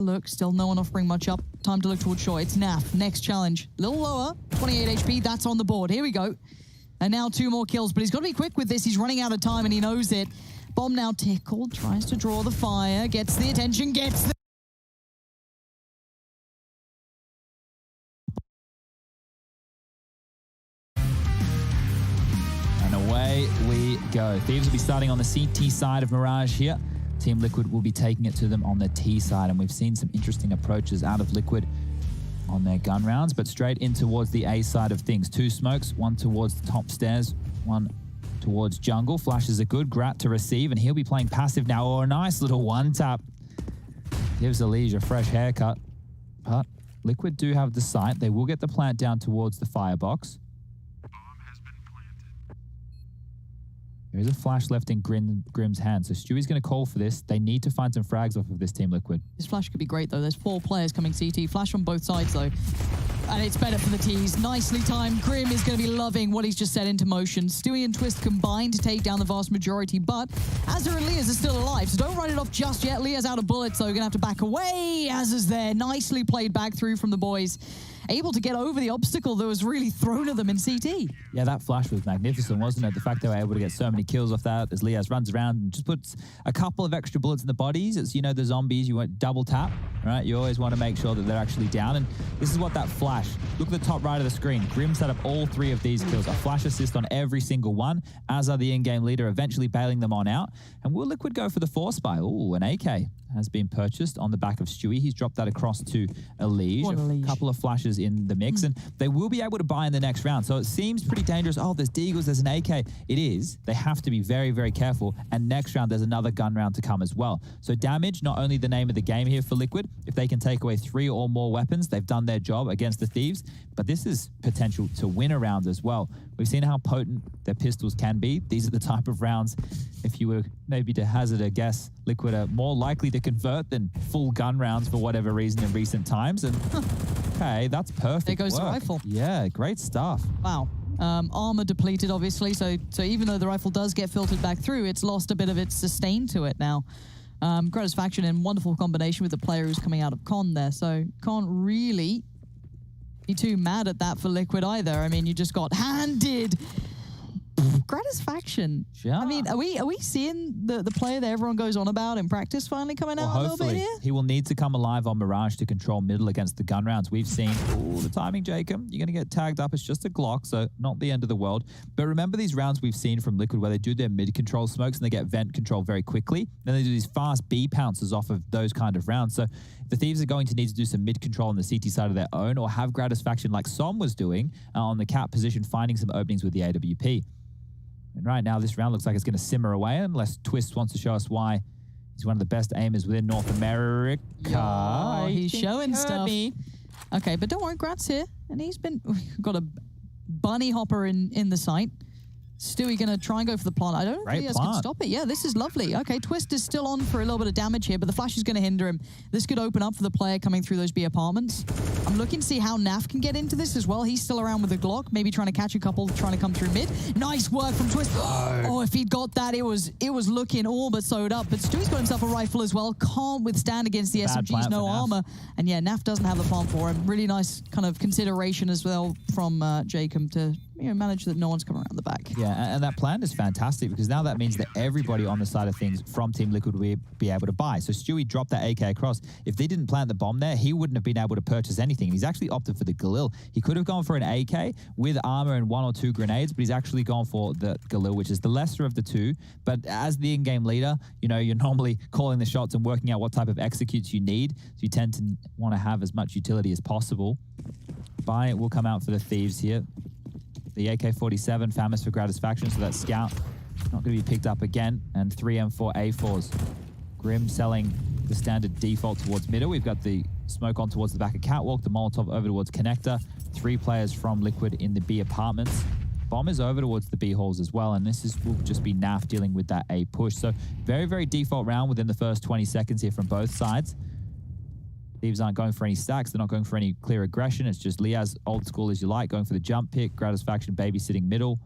Look, still no one offering much up. Time to look towards short. It's Naf. Next challenge. A little lower. 28 HP. That's on the board. Here we go. And now 2 more kills. But he's got to be quick with this. He's running out of time and he knows it. Bomb now tickled. Tries to draw the fire. Gets the attention. Gets the... And away we go. Thieves will be starting on the CT side of Mirage here. Team Liquid will be taking it to them on the T side, and we've seen some interesting approaches out of Liquid on their gun rounds, but straight in towards the A side of things. 2 smokes, 1 towards the top stairs, 1 towards jungle. Flashes are good, Grat to receive, and he'll be playing passive now. Oh, a nice little 1-tap. Gives Elige a fresh haircut, but Liquid do have the sight. They will get the plant down towards the firebox. There is a flash left in Grim's hand, so Stewie's going to call for this. They need to find some frags off of this Team Liquid. This flash could be great, though. There's 4 players coming CT. Flash on both sides, though. And it's better for the T's. Nicely timed. Grim is going to be loving what he's just set into motion. Stewie and Twist combined to take down the vast majority, but Azza and Liaz are still alive, so don't write it off just yet. Liaz out of bullets, so we're going to have to back away. Azza's there. Nicely played back through from the boys. Able to get over the obstacle that was really thrown at them in CT. Yeah, that flash was magnificent, wasn't it? The fact they were able to get so many kills off that as Liaz runs around and just puts a couple of extra bullets in the bodies. It's, you know, the zombies, you want double tap, right? You always want to make sure that they're actually down. And this is what that flash, look at the top right of the screen. Grim set up all 3 of these kills. A flash assist on every single one, as are the in-game leader, eventually bailing them on out. And will Liquid go for the 4-spy? Ooh, an AK has been purchased on the back of Stewie. He's dropped that across to Elige. A couple of flashes in the mix, and they will be able to buy in the next round. So it seems pretty dangerous. Oh, there's Deagles, there's an AK. It is. They have to be very, very careful. And next round, there's another gun round to come as well. So damage, not only the name of the game here for Liquid. If they can take away 3 or more weapons, they've done their job against the Thieves. But this is potential to win a round as well. We've seen how potent their pistols can be. These are the type of rounds, if you were maybe to hazard a guess, Liquid are more likely to convert than full gun rounds for whatever reason in recent times. And okay, that's perfect. There goes the rifle. Yeah, great stuff. Wow. Armor depleted, obviously, so even though the rifle does get filtered back through, it's lost a bit of its sustain to it now. Gratisfaction in wonderful combination with the player who's coming out of Con there, so can't really be too mad at that for Liquid either. I mean, you just got handed. Gratisfaction. Yeah. I mean, are we seeing the player that everyone goes on about in practice finally coming out a little bit here? He will need to come alive on Mirage to control middle against the gun rounds. We've seen, the timing, Jacob. You're going to get tagged up. It's just a Glock, so not the end of the world. But remember these rounds we've seen from Liquid where they do their mid-control smokes and they get vent control very quickly. Then they do these fast B pounces off of those kind of rounds. So the Thieves are going to need to do some mid-control on the CT side of their own, or have Gratisfaction like Som was doing on the cap position, finding some openings with the AWP. And right now, this round looks like it's going to simmer away unless Twist wants to show us why he's one of the best aimers within North America. Oh, he's showing stuff. Okay, but don't worry, Grat's here. And he's got a bunny hopper in the sight. Stewie going to try and go for the plant. I don't think he can stop it. Yeah, this is lovely. Okay, Twist is still on for a little bit of damage here, but the flash is going to hinder him. This could open up for the player coming through those B apartments. I'm looking to see how Naf can get into this as well. He's still around with a Glock, maybe trying to catch a couple, trying to come through mid. Nice work from Twist. Oh, if he'd got that, it was looking all but sewed up. But Stewie's got himself a rifle as well. Can't withstand against the SMGs, no armor. And yeah, Naf doesn't have the plant for him. Really nice kind of consideration as well from Jacob to manage that no one's coming around the back. Yeah, and that plan is fantastic because now that means that everybody on the side of things from Team Liquid will be able to buy. So Stewie dropped that AK across. If they didn't plant the bomb there, he wouldn't have been able to purchase anything. He's actually opted for the Galil. He could have gone for an AK with armor and 1 or 2 grenades, but he's actually gone for the Galil, which is the lesser of the 2. But as the in-game leader, you're normally calling the shots and working out what type of executes you need. So you tend to want to have as much utility as possible. Buy will come out for the Thieves here. The AK-47, famous for Gratisfaction, so that Scout not going to be picked up again. And 3 M4 A4s. Grim selling the standard default towards middle. We've got the smoke on towards the back of Catwalk, the Molotov over towards Connector. 3 players from Liquid in the B apartments. Bomb is over towards the B halls as well, and will just be Naf dealing with that A push. So very, very default round within the first 20 seconds here from both sides. Thieves aren't going for any stacks. They're not going for any clear aggression. It's just Liaz, old school as you like, going for the jump pick. Gratisfaction babysitting middle.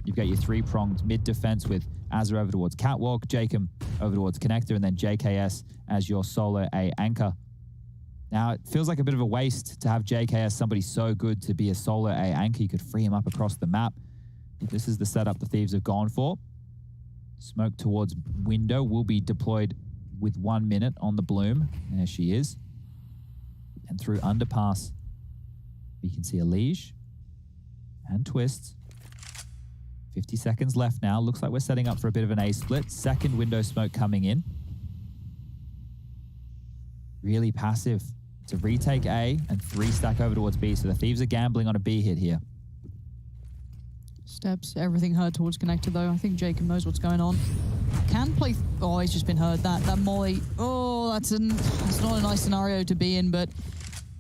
You've got your 3-pronged mid defense with Azza over towards Catwalk, Jacob over towards Connector, and then JKS as your solo A anchor. Now, it feels like a bit of a waste to have JKS, somebody so good to be a solo A anchor. You could free him up across the map. But this is the setup the Thieves have gone for. Smoke towards window will be deployed with 1 minute on the Bloom. There she is. And through underpass, we can see Elige and Twist. 50 seconds left now. Looks like we're setting up for a bit of an A split. Second window smoke coming in. Really passive. It's a retake A and 3 stack over towards B. So the Thieves are gambling on a B hit here. Steps, everything heard towards connector though. I think Jacob knows what's going on. Can play. Oh, he's just been heard. That molly. Oh, that's not a nice scenario to be in, but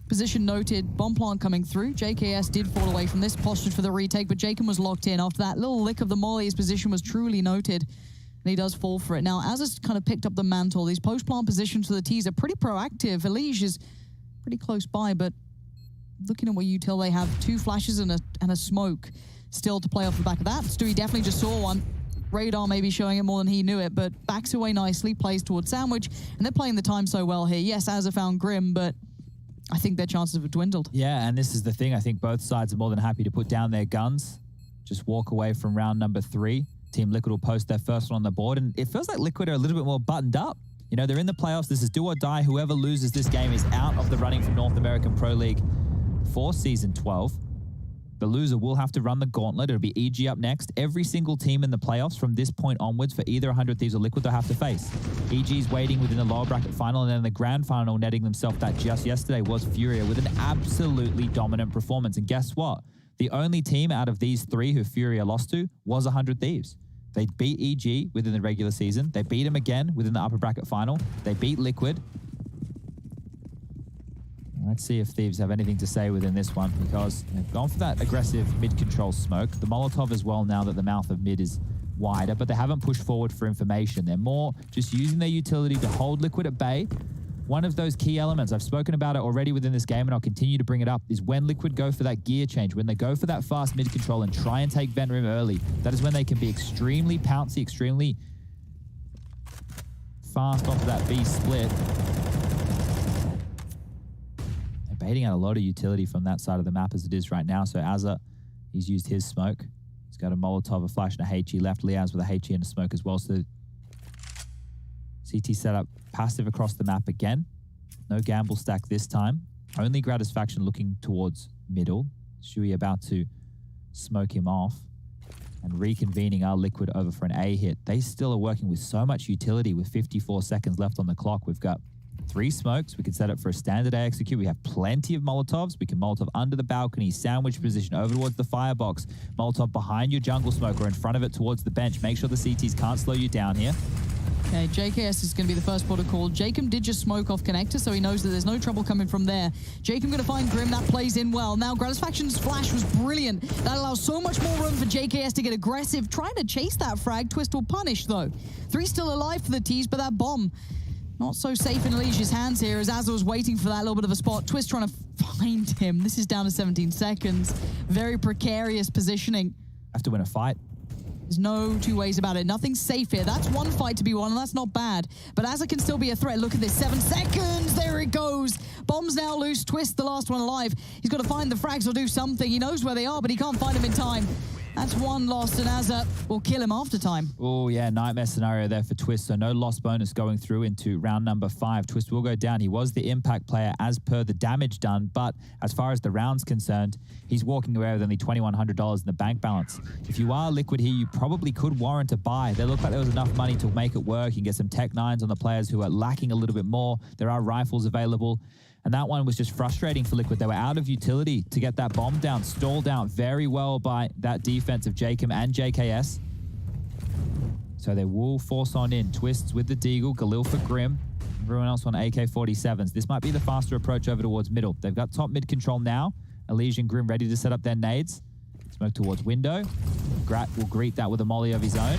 position noted. Bomb plant coming through. JKS did fall away from this, postured for the retake, but Jacob was locked in. After that little lick of the molly, his position was truly noted. And he does fall for it. Now, as has kind of picked up the mantle, these post-plant positions for the T's are pretty proactive. Elige is pretty close by, but looking at what util they have, 2 flashes and a smoke still to play off the back of that. Stewie definitely just saw one. Radar maybe showing it more than he knew it, but backs away nicely, plays towards Sandwich, and they're playing the time so well here. Yes, Azza found Grim, but I think their chances have dwindled. Yeah, and this is the thing. I think both sides are more than happy to put down their guns, just walk away from round number 3. Team Liquid will post their first one on the board, and it feels like Liquid are a little bit more buttoned up. You know, they're in the playoffs. This is do or die. Whoever loses this game is out of the running for North American Pro League for Season 12. The loser will have to run the gauntlet. It'll be EG up next. Every single team in the playoffs from this point onwards for either 100 Thieves or Liquid they'll have to face. EG's waiting within the lower bracket final, and then the grand final netting themselves that just yesterday was Furia with an absolutely dominant performance. And guess what? The only team out of these 3 who Furia lost to was 100 Thieves. They beat EG within the regular season. They beat him again within the upper bracket final. They beat Liquid. Let's see if Thieves have anything to say within this one, because they've gone for that aggressive mid-control smoke. The Molotov as well now that the mouth of mid is wider, but they haven't pushed forward for information. They're more just using their utility to hold Liquid at bay. One of those key elements, I've spoken about it already within this game and I'll continue to bring it up, is when Liquid go for that gear change, when they go for that fast mid-control and try and take vent room early, that is when they can be extremely pouncy, extremely fast onto that B split. Baiting out a lot of utility from that side of the map as it is right now. So Azza, he's used his smoke. He's got a Molotov, a flash, and a HE left. Liaz with a HE and a smoke as well. So CT setup passive across the map again. No gamble stack this time. Only Gratisfaction looking towards middle. Shui about to smoke him off. And reconvening our Liquid over for an A hit. They still are working with so much utility with 54 seconds left on the clock. We've got 3 smokes. We can set up for a standard A execute. We have plenty of Molotovs. We can Molotov under the balcony, sandwich position over towards the firebox. Molotov behind your jungle smoke or in front of it towards the bench. Make sure the CTs can't slow you down here. Okay, JKS is going to be the first port of call. Jacob did just smoke off connector, so he knows that there's no trouble coming from there. Jacob going to find Grim. That plays in well. Now, Gratisfaction's flash was brilliant. That allows so much more room for JKS to get aggressive. Trying to chase that frag. Twist will punish, though. 3 still alive for the T's, but that bomb not so safe in Elige's hands here as Azza was waiting for that little bit of a spot. Twist trying to find him. This is down to 17 seconds. Very precarious positioning. Have to win a fight. There's no 2 ways about it. Nothing's safe here. That's 1 fight to be won, and that's not bad. But Azza can still be a threat. Look at this. 7 seconds. There it goes. Bomb's now loose. Twist, the last one alive. He's got to find the frags or do something. He knows where they are, but he can't find them in time. That's 1 lost, and Azza will kill him after time. Oh, yeah, nightmare scenario there for Twist. So no loss bonus going through into round number 5. Twist will go down. He was the impact player as per the damage done, but as far as the round's concerned, he's walking away with only $2,100 in the bank balance. If you are Liquid here, you probably could warrant a buy. They look like there was enough money to make it work. You can get some Tech 9s on the players who are lacking a little bit more. There are rifles available. And that one was just frustrating for Liquid. They were out of utility to get that bomb down, stalled out very well by that defense of Jacob and JKS. So they will force on in. Twists with the Deagle, Galil for Grim. Everyone else on AK-47s. This might be the faster approach over towards middle. They've got top mid control now. Elige and Grim ready to set up their nades. Smoke towards window. Grat will greet that with a molly of his own.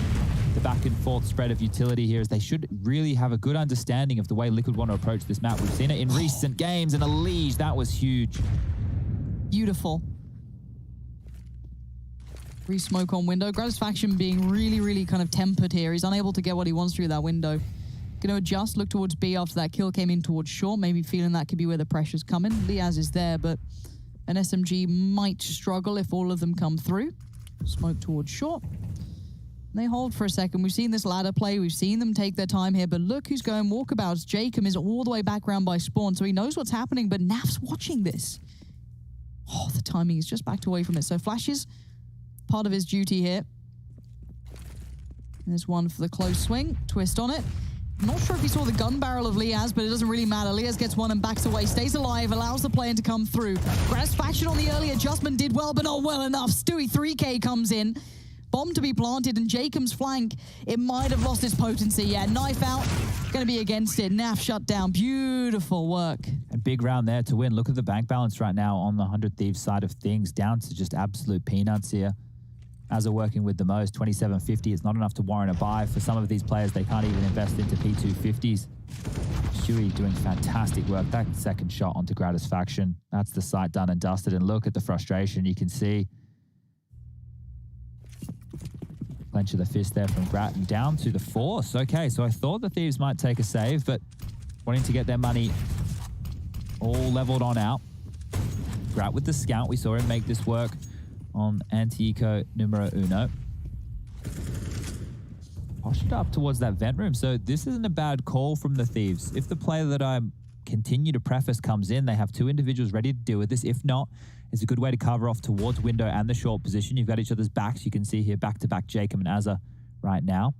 The back and forth spread of utility here is they should really have a good understanding of the way Liquid want to approach this map. We've seen it in recent games, and Elige, that was huge. Beautiful. Re-smoke on window. Gratisfaction being really, really kind of tempered here. He's unable to get what he wants through that window. Going to adjust, look towards B after that kill came in towards short. Maybe feeling that could be where the pressure's coming. Liaz is there, but an SMG might struggle if all of them come through. Smoke towards short. They hold for a second. We've seen this ladder play. We've seen them take their time here, but look who's going walkabouts. Jacob is all the way back round by spawn, so he knows what's happening, but Naf's watching this. Oh, the timing is just backed away from it. So Flashes, part of his duty here. There's one for the close swing. Twist on it. I'm not sure if he saw the gun barrel of Liaz, but it doesn't really matter. Liaz gets one and backs away, stays alive, allows the play-in to come through. Gratisfaction on the early adjustment did well, but not well enough. Stewie 3K comes in. Bomb to be planted, and Jacob's flank, it might have lost its potency. Yeah, knife out, going to be against it. Naf shut down. Beautiful work. A big round there to win. Look at the bank balance right now on the 100 Thieves side of things, down to just absolute peanuts here. As are working with the most, 2750. It's not enough to warrant a buy. For some of these players, they can't even invest into P250s. Stewie doing fantastic work. That second shot onto Gratisfaction. That's the sight done and dusted. And look at the frustration you can see. Clench of the fist there from Grat and down to the force. Okay, so I thought the Thieves might take a save, but wanting to get their money all leveled on out. Grat with the scout. We saw him make this work on Anti-Eco numero uno. Pushed it up towards that vent room. So this isn't a bad call from the Thieves. If the player that I continue to preface comes in, they have two individuals ready to deal with this. If not, it's a good way to cover off towards window and the short position. You've got each other's backs. You can see here back-to-back Jacob and Azza right now.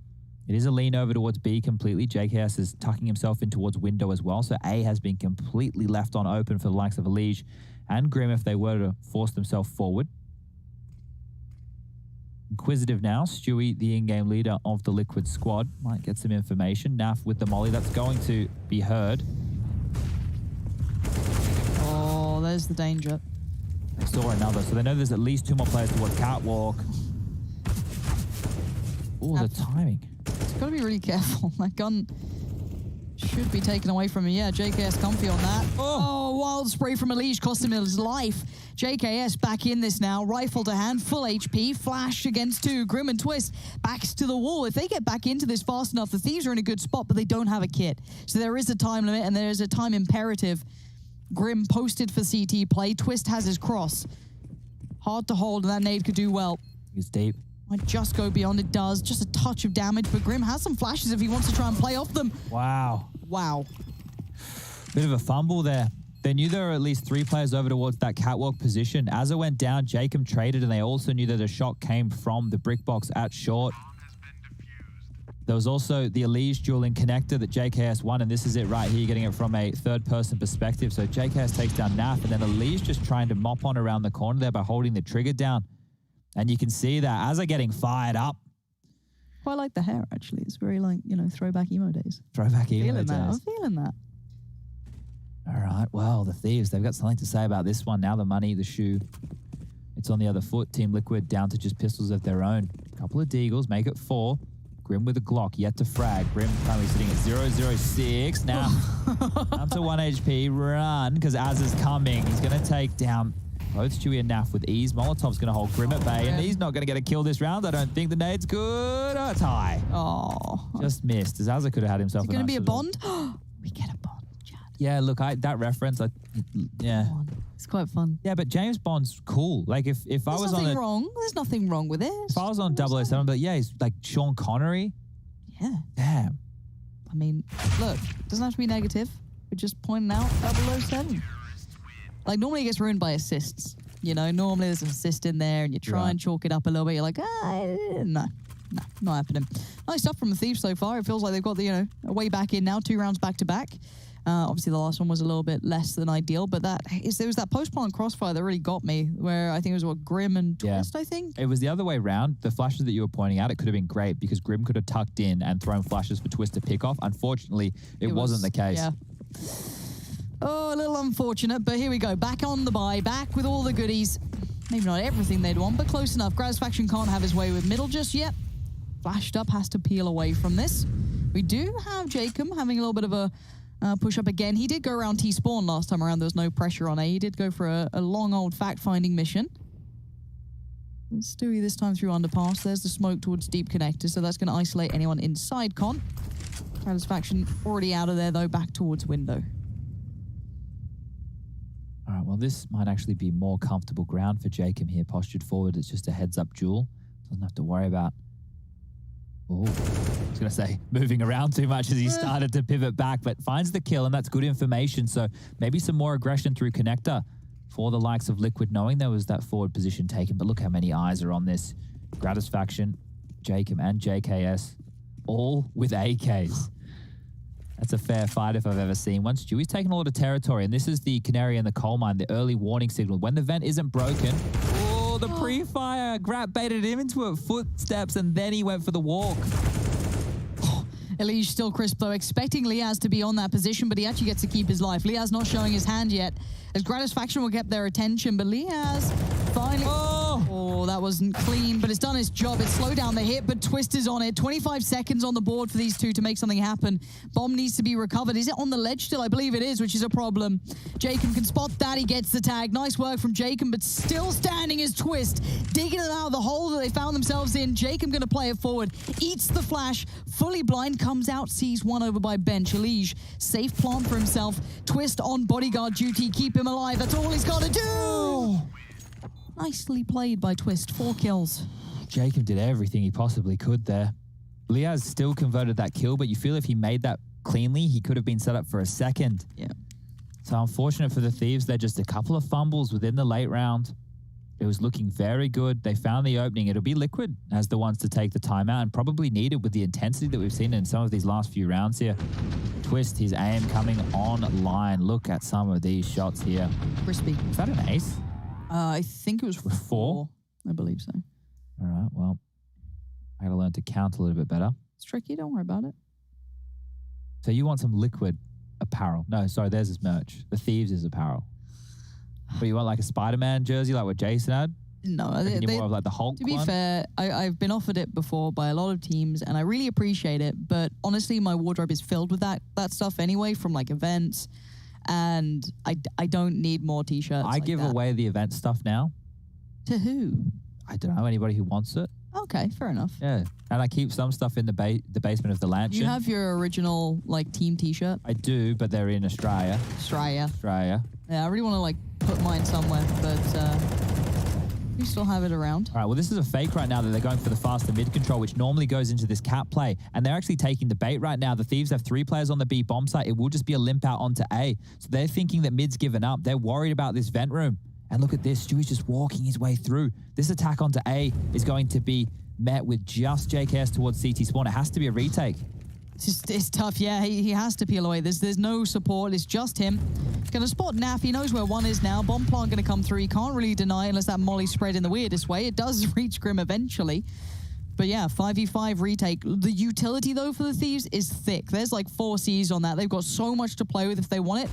It is a lean over towards B completely. JKS is tucking himself in towards window as well. So A has been completely left on open for the likes of Elige and Grim if they were to force themselves forward. Inquisitive now. Stewie, the in-game leader of the Liquid squad, might get some information. Naf with the molly. That's going to be heard. Oh, there's the danger. They saw another. So they know there's at least two more players towards Catwalk. Oh, the timing. It's got to be really careful. That gun should be taken away from him. Yeah, JKS comfy on that. Oh, wild spray from Elige cost him his life. JKS back in this now. Rifle to hand, full HP. Flash against two. Grim and Twist backs to the wall. If they get back into this fast enough, the Thieves are in a good spot, but they don't have a kit. So there is a time limit and there is a time imperative. Grim posted for CT play. Twist has his cross. Hard to hold, and that nade could do well. He's deep. Might just go beyond. It does. Just a touch of damage, but Grim has some flashes if he wants to try and play off them. Wow. Wow. Bit of a fumble there. They knew there were at least three players over towards that catwalk position. As it went down, Jacob traded, and they also knew that a shot came from the brick box at short. There was also the Elige dueling connector that JKS won, and this is it right here, getting it from a third-person perspective. So JKS takes down Naf, and then Elige just trying to mop on around the corner there by holding the trigger down. And you can see that as they're getting fired up. Quite like the hair, actually. It's very like, you know, throwback emo days. Throwback emo days. I'm feeling that. All right, well, the Thieves, they've got something to say about this one. Now the money, the shoe, it's on the other foot. Team Liquid down to just pistols of their own. A couple of Deagles, make it 4. Grim with a Glock, yet to frag. Grim currently sitting at 006. Now, down to 1 HP. Run, because Az is coming. He's going to take down both Stewie and Naf with ease. Molotov's going to hold Grim at bay, and he's not going to get a kill this round. I don't think the nade's good. Oh, it's high. Oh. Just missed. Azza could have had himself. Is it going to be a bond? We get a bond. Yeah, look, that reference, yeah. It's quite fun. Yeah, but James Bond's cool. Like, if I was on There's nothing wrong with it. If I was on 007, but yeah, he's like Sean Connery. Yeah. Damn. I mean, look, it doesn't have to be negative. We're just pointing out 007. Like, normally it gets ruined by assists. You know, normally there's an assist in there, and you try and chalk it up a little bit. You're like, no, not happening. Nice stuff from the Thieves so far. It feels like they've got the, you know, a way back in now, 2 rounds back to back. Obviously, the last one was a little bit less than ideal, but there was that post-plant crossfire that really got me, where I think it was, Grim and Twist, I think? It was the other way around. The flashes that you were pointing out, it could have been great, because Grim could have tucked in and thrown flashes for Twist to pick off. Unfortunately, it wasn't the case. Yeah. Oh, a little unfortunate, but here we go. Back on the buy, back with all the goodies. Maybe not everything they'd want, but close enough. Gratisfaction can't have his way with middle just yet. Flashed up, has to peel away from this. We do have Jacob having a little bit of a push up again. He did go around T-spawn last time around. There was no pressure on A. He did go for a long old fact-finding mission. Stewie this time through underpass. There's the smoke towards deep connector, so that's going to isolate anyone inside con. Satisfaction already out of there, though, back towards window. All right, well, this might actually be more comfortable ground for Jacob here. Postured forward, it's just a heads-up duel. Doesn't have to worry about, I was going to say, moving around too much as he started to pivot back, but finds the kill, and that's good information. So maybe some more aggression through connector for the likes of Liquid, knowing there was that forward position taken. But look how many eyes are on this. Gratisfaction, Jacob, and JKS, all with AKs. That's a fair fight if I've ever seen one. Stewie's taken a lot of territory, and this is the canary in the coal mine, the early warning signal. When the vent isn't broken, the pre-fire, Grat baited him into it, footsteps, and then he went for the walk. Elige still crisp, though, expecting Liaz to be on that position, but he actually gets to keep his life. Liaz not showing his hand yet, as Gratisfaction will get their attention, but Liaz finally... Oh, that wasn't clean, but it's done its job. It slowed down the hit, but Twist is on it. 25 seconds on the board for these two to make something happen. Bomb needs to be recovered. Is it on the ledge still? I believe it is, which is a problem. Jacob can spot that. He gets the tag. Nice work from Jacob, but still standing is Twist. Digging it out of the hole that they found themselves in. Jacob going to play it forward. Eats the flash. Fully blind. Comes out. Sees one over by bench. Elige, safe plant for himself. Twist on bodyguard duty. Keep him alive. That's all he's got to do. Nicely played by Twist. 4 kills. Jacob did everything he possibly could there. Liaz still converted that kill, but you feel if he made that cleanly, he could have been set up for a second. Yeah. So unfortunate for the Thieves. They're just a couple of fumbles within the late round. It was looking very good. They found the opening. It'll be Liquid as the ones to take the timeout, and probably needed with the intensity that we've seen in some of these last few rounds here. Twist, his aim coming online. Look at some of these shots here. Crispy. Is that an ace? I think it was 4. I believe so. All right, well, I got to learn to count a little bit better. It's tricky. Don't worry about it. So you want some Liquid apparel. No, sorry, theirs is merch. The Thieves is apparel. But you want like a Spider-Man jersey like what Jason had? No. You're more of like the Hulk To be fair, I've been offered it before by a lot of teams, and I really appreciate it. But honestly, my wardrobe is filled with that stuff anyway from like events. And I don't need more t-shirts. I give away the event stuff now. To who? I don't know, anybody who wants it. Okay, fair enough. Yeah, and I keep some stuff in the basement of the Lantern. You have your original like team t-shirt? I do, but they're in Australia. Australia. Yeah, I really want to like put mine somewhere, but you still have it around. All right, well, this is a fake right now that they're going for the faster mid control, which normally goes into this cap play, and they're actually taking the bait right now. The Thieves have 3 players on the B bomb site. It will just be a limp out onto A. So they're thinking that mid's given up. They're worried about this vent room. And look at this. Stewie's just walking his way through. This attack onto A is going to be met with just JKS towards CT spawn. It has to be a retake. It's tough, yeah. He has to peel away. There's no support. It's just him. Going to spot Naf. He knows where 1 is now. Bomb plant going to come through. He can't really deny unless that molly spread in the weirdest way. It does reach Grim eventually. But yeah, 5v5 retake. The utility, though, for the Thieves is thick. There's like 4 Cs on that. They've got so much to play with if they want it.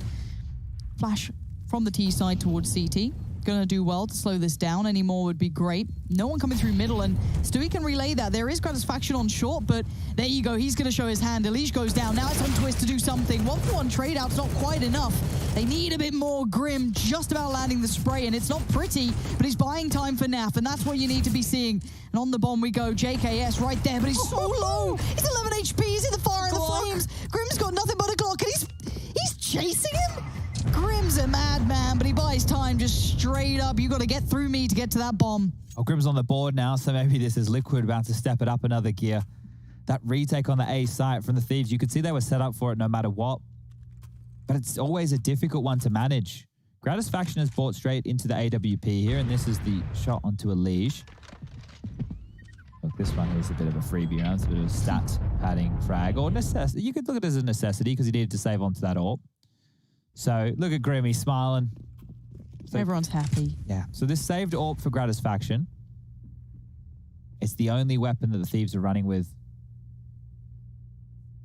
Flash from the T side towards CT. Gonna do well to slow this down. Any more would be great. No one coming through middle, and Stewie can relay that. There is Gratisfaction on short, but there you go. He's gonna show his hand. Elige goes down. Now it's on Twist to do something. 1-for-1 trade out's not quite enough. They need a bit more. Grim just about landing the spray, and it's not pretty, but he's buying time for Naf, and that's what you need to be seeing. And on the bomb we go. JKS right there, but he's so low. He's 11 HP. He's in the fire and the flames. Grim's got nothing but a Glock, and he's chasing him. Grim's a madman, but he buys time just straight up. You got to get through me to get to that bomb. Oh, Grim's on the board now, so maybe this is Liquid about to step it up another gear. That retake on the A site from the Thieves, you could see they were set up for it no matter what. But it's always a difficult one to manage. Gratisfaction has bought straight into the AWP here, and this is the shot onto Elige. Look, this one is a bit of a freebie round. It's a bit of a stat padding frag, or necessity. You could look at it as a necessity because he needed to save onto that AWP. So look at Grim, he's smiling. So, everyone's happy. Yeah. So this saved AWP for Gratisfaction. It's the only weapon that the Thieves are running with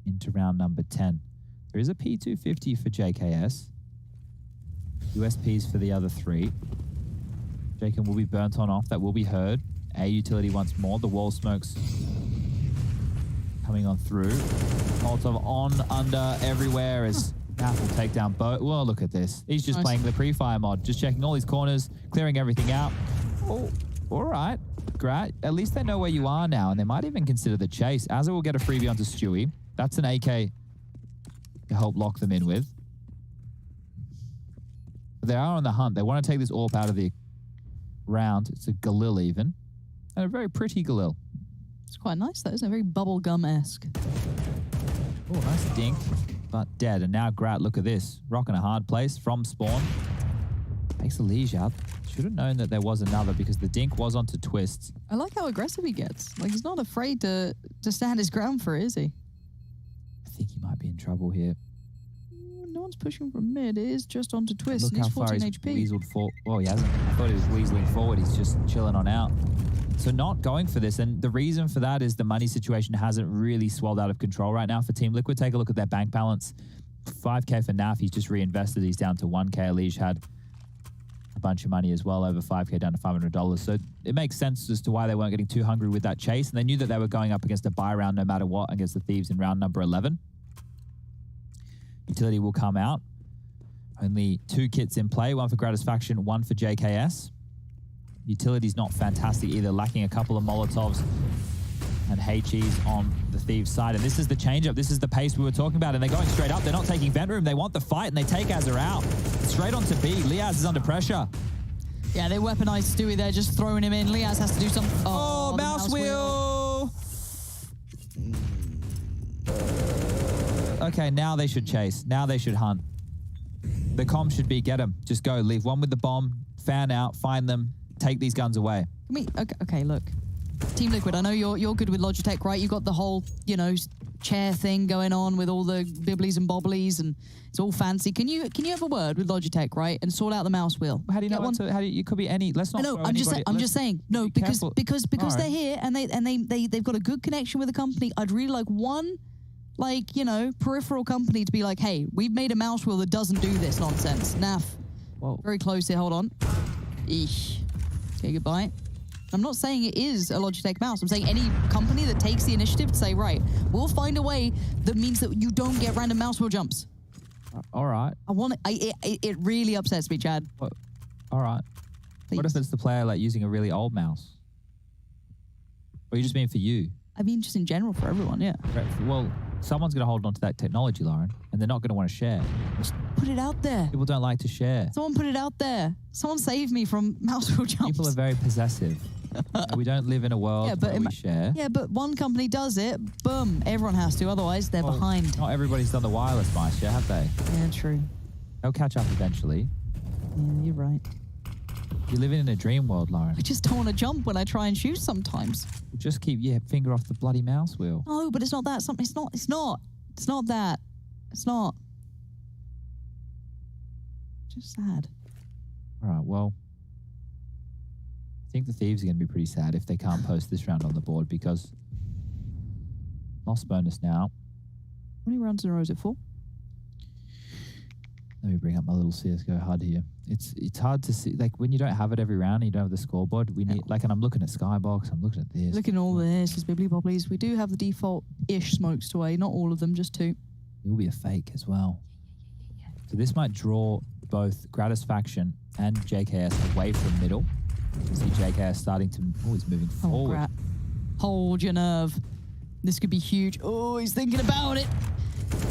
into round number 10. There is a P250 for JKS. USPs for the other 3. Jacob will be burnt on off. That will be heard. A utility once more. The wall smokes coming on through. Molotov on, under, everywhere as Naf will take down both. Well, look at this. He's just playing the pre-fire mod, just checking all these corners, clearing everything out. Oh, all right. Great. At least they know where you are now, and they might even consider the chase. Azza will get a freebie onto Stewie. That's an AK to help lock them in with. But they are on the hunt. They want to take this AWP out of the round. It's a Galil even. And a very pretty Galil. It's quite nice though, isn't it? Very bubblegum-esque. Oh, nice dink, but dead. And now Grat, look at this. Rocking a hard place from spawn. Takes the Liege out. Should have known that there was another because the dink was onto twists. I like how aggressive he gets. Like, he's not afraid to stand his ground for it, is he? I think he might be in trouble here. No one's pushing from mid. It is just onto twist. Look And how he's 14 far he's HP. weaseled for. Oh, he hasn't. I thought he was weaseling forward. He's just chilling on out. So not going for this. And the reason for that is the money situation hasn't really swelled out of control right now for Team Liquid. Take a look at their bank balance. 5K for Naf. He's just reinvested. He's down to 1K. Liege had a bunch of money as well, over 5K down to $500. So it makes sense as to why they weren't getting too hungry with that chase. And they knew that they were going up against a buy round no matter what against the Thieves in round number 11. Utility will come out. Only 2 kits in play, one for Gratisfaction, one for JKS. Utility's not fantastic either, lacking a couple of Molotovs and HEs on the Thieves side. And this is the change-up. This is the pace we were talking about. And they're going straight up. They're not taking vent room. They want the fight, and they take Azza out. Straight on to B. Liaz is under pressure. Yeah, they weaponized Stewie there, just throwing him in. Liaz has to do something. Oh, mouse wheel. Okay, now they should chase. Now they should hunt. The comm should be, get them. Just go. Leave one with the bomb. Fan out. Find them. Take these guns away. Okay, look. Team Liquid, I know you're good with Logitech, right? You got the whole, you know, chair thing going on with all the bibblies and bobblies, and it's all fancy. Can you have a word with Logitech, right, and sort out the mouse wheel? How do you know what to, how do you, it could be any, let's not No, I'm just saying. No, because right. they're here and they've got a good connection with the company. I'd really like one, like, you know, peripheral company to be like, hey, we've made a mouse wheel that doesn't do this nonsense. Naf. Whoa. Very close here, hold on. Eesh. Okay, goodbye. I'm not saying it is a Logitech mouse. I'm saying any company that takes the initiative to say, right, we'll find a way that means that you don't get random mouse wheel jumps. All right. It really upsets me, Chad. What? All right. Please. What if it's the player like using a really old mouse? Or you just mean for you? I mean just in general for everyone, yeah. Well, someone's going to hold on to that technology, Lauren, and they're not going to want to share. Just put it out there. People don't like to share. Someone put it out there. Someone save me from mouse wheel jumps. People are very possessive. We don't live in a world where we share. Yeah, but one company does it, boom, everyone has to, otherwise they're behind. Not everybody's done the wireless mice yet, have they? Yeah, true. They'll catch up eventually. Yeah, you're right. You're living in a dream world, Lauren. I just don't want to jump when I try and shoot sometimes. Just keep your finger off the bloody mouse wheel. No, but it's not that. It's not that. It's not. Just sad. All right, well, I think the Thieves are going to be pretty sad if they can't post this round on the board because lost bonus now. How many rounds in a row is it for? Let me bring up my little CSGO HUD here. It's hard to see, like when you don't have it every round and you don't have the scoreboard, we need, like, and I'm looking at Skybox, I'm looking at this. Looking at all this, just bibbly bobblies. We do have the default-ish smokes away, not all of them, just 2. It will be a fake as well. So this might draw both Gratisfaction and JKS away from middle. You see JKS starting to, he's moving forward. Crap. Hold your nerve. This could be huge. Oh, he's thinking about it.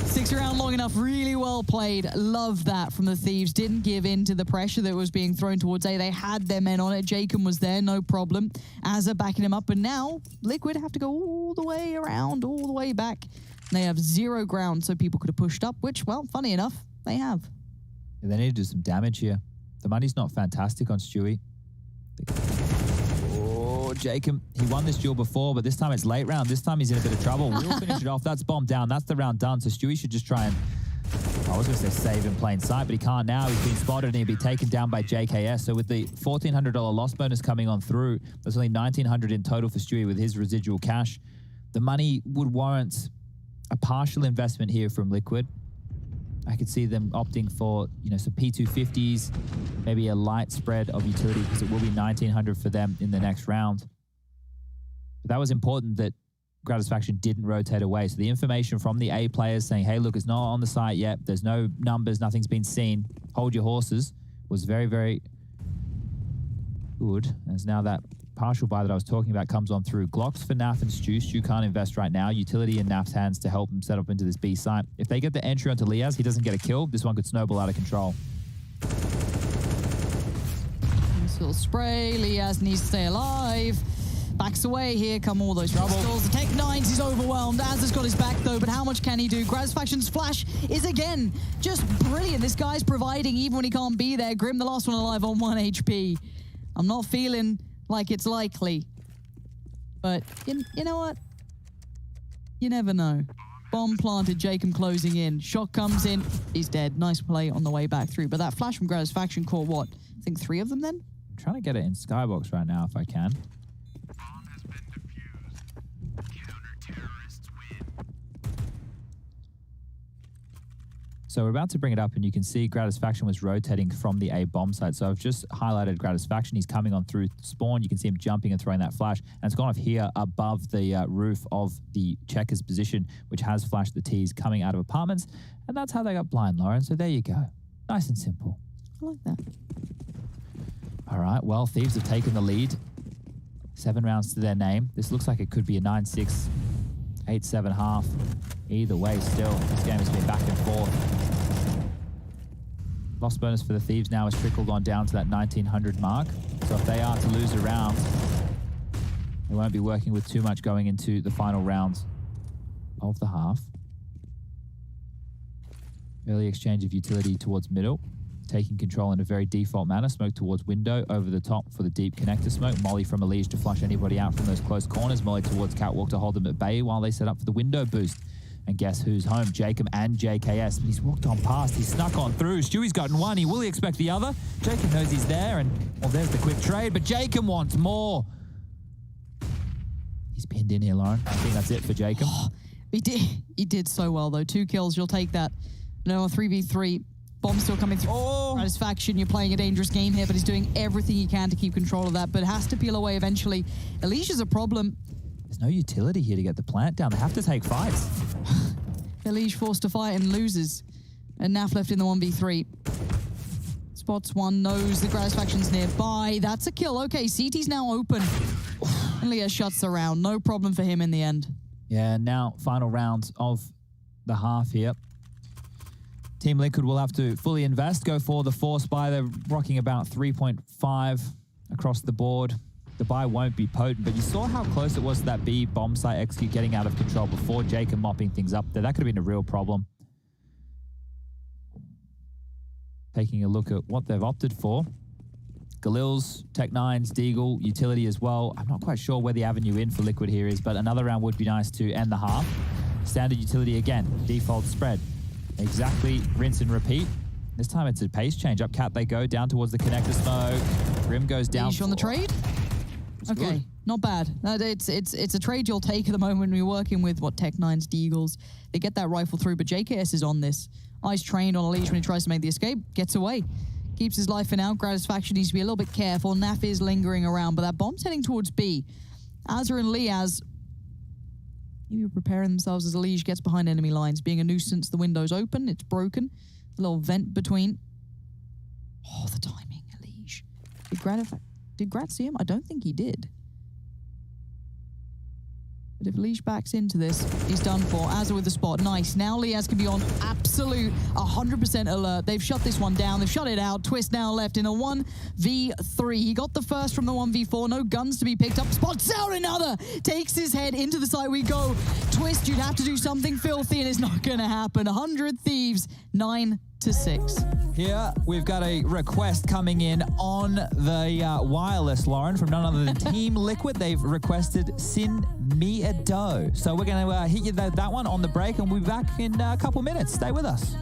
6 around long enough, really well played. Love that from the Thieves. Didn't give in to the pressure that was being thrown towards A. They had their men on it. Jacob was there, no problem. Azza backing him up, and now Liquid have to go all the way around, all the way back. And they have 0 ground, so people could have pushed up, which, well, funny enough, they have. Yeah, they need to do some damage here. The money's not fantastic on Stewie. Jacob, he won this duel before, but this time it's late round. This time he's in a bit of trouble. We'll finish it off. That's bomb down. That's the round done. So Stewie should just try and, I was going to say save in plain sight, but he can't now. He's been spotted and he'll be taken down by JKS. So with the $1,400 loss bonus coming on through, there's only $1,900 in total for Stewie with his residual cash. The money would warrant a partial investment here from Liquid. I could see them opting for, you know, some P250s, maybe a light spread of utility because it will be $1,900 for them in the next round. But that was important that Gratisfaction didn't rotate away. So the information from the A players saying, hey, look, it's not on the site yet. There's no numbers. Nothing's been seen. Hold your horses was very, very good. As now that partial buy that I was talking about comes on through. Glocks for Naf and Stu. Stu can't invest right now. Utility in Naf's hands to help him set up into this B site. If they get the entry onto Liaz, he doesn't get a kill. This one could snowball out of control. Nice little spray. Liaz needs to stay alive. Backs away. Here come all those pistols. The Tech-9s, he's overwhelmed. Az has got his back, though, but how much can he do? Gratifaction's flash is, again, just brilliant. This guy's providing even when he can't be there. Grim, the last one alive on 1 HP. I'm not feeling like it's likely. But you know what? You never know. Bomb planted, Jacob closing in. Shot comes in. He's dead. Nice play on the way back through. But that flash from Gratiffaction caught what? I think 3 of them then? I'm trying to get it in Skybox right now if I can. So we're about to bring it up, and you can see Gratiffaction was rotating from the A bomb site. So I've just highlighted Gratiffaction. He's coming on through spawn. You can see him jumping and throwing that flash. And it's gone off here above the roof of the Checkers position, which has flashed the T's coming out of apartments. And that's how they got blind, Lauren. So there you go. Nice and simple. I like that. All right. Well, Thieves have taken the lead. 7 rounds to their name. This looks like it could be a 9-6, 8-7 half. Either way, still, this game has been back and forth. Loss bonus for the Thieves now has trickled on down to that 1900 mark. So if they are to lose a round, they won't be working with too much going into the final rounds of the half. Early exchange of utility towards middle. Taking control in a very default manner. Smoke towards window, over the top for the deep connector smoke. Molly from ESL to flush anybody out from those close corners. Molly towards Catwalk to hold them at bay while they set up for the window boost. And guess who's home? Jacob and JKS. But he's walked on past. He's snuck on through. Stewie's gotten one. He will expect the other. Jacob knows he's there. And, well, there's the quick trade. But Jacob wants more. He's pinned in here, Lauren. I think that's it for Jacob. Oh, he did so well, though. 2 kills. You'll take that. No, 3v3. Bomb still coming through. Oh. Gratiffaction, you're playing a dangerous game here, but he's doing everything he can to keep control of that, but has to peel away eventually. Alicia's a problem. There's no utility here to get the plant down. They have to take fights. Alicia forced to fight and loses. And Naf left in the 1v3. Spots one, knows the Gratifaction's nearby. That's a kill. Okay, CT's now open. And Leah shuts the round. No problem for him in the end. Yeah, now final rounds of the half here. Team Liquid will have to fully invest, go for the force buy. They're rocking about 3.5 across the board. The buy won't be potent, but you saw how close it was to that B bomb site execute getting out of control before Jacob mopping things up there. That could have been a real problem. Taking a look at what they've opted for. Galil's, Tech-9s, Deagle, utility as well. I'm not quite sure where the avenue in for Liquid here is, but another round would be nice to end the half. Standard utility again, default spread. Exactly, rinse and repeat. This time it's a pace change. Up cat they go, down towards the connector smoke. Grim goes down. On the trade? Okay, good. Not bad. It's a trade you'll take at the moment when you're working with, Tech-9s, Deagles. They get that rifle through, but JKS is on this. Eyes trained on Alicia when he tries to make the escape. Gets away. Keeps his life for now. Gratiffaction needs to be a little bit careful. Naf is lingering around, but that bomb's heading towards B. Azza and Liaz maybe preparing themselves as Alicia gets behind enemy lines. Being a nuisance, the window's open, it's broken. A little vent between. Oh, the timing, Alicia. Did Grat see him? I don't think he did. But if Leash backs into this, he's done for. Azza with the spot. Nice. Now Liaz can be on absolute 100% alert. They've shut this one down. They've shut it out. Twist now left in a 1v3. He got the first from the 1v4. No guns to be picked up. Spots out another. Takes his head into the site we go. Twist, you'd have to do something filthy, and it's not going to happen. 100 Thieves, 9-6. Here, we've got a request coming in on the wireless, Lauren, from none other than Team Liquid. They've requested Sin Me a Dough. So we're going to hit you that one on the break, and we'll be back in a couple minutes. Stay with us.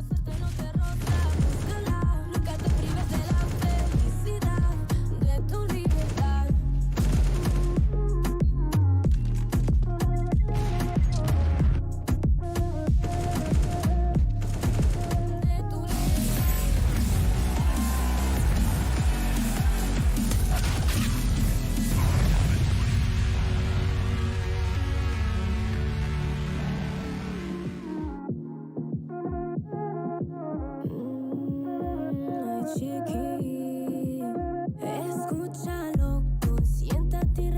Escúchalo, tú siéntate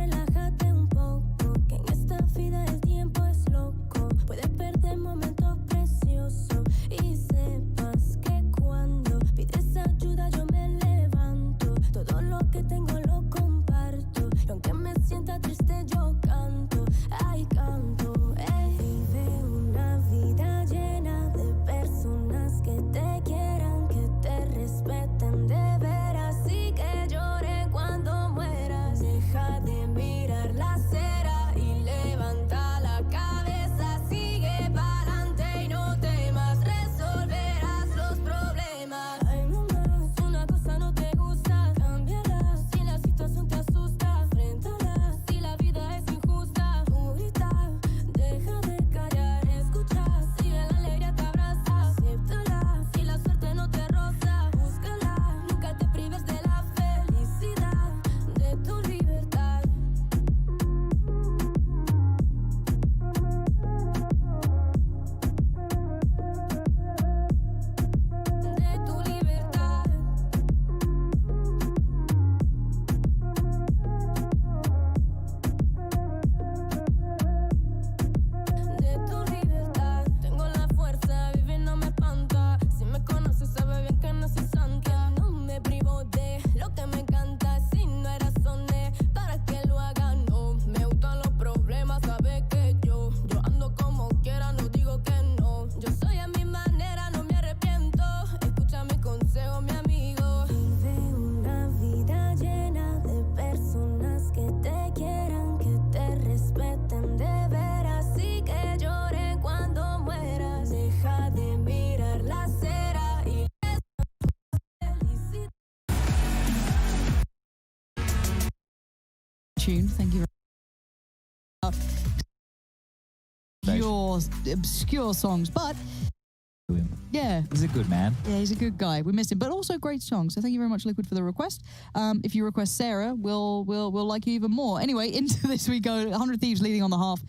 tune. Thank you. Your obscure songs, but yeah, he's a good man. Yeah, he's a good guy. We missed him, but also great songs. So thank you very much, Liquid, for the request. If you request Sarah, we'll like you even more. Anyway, into this we go. 100 Thieves leading on the half.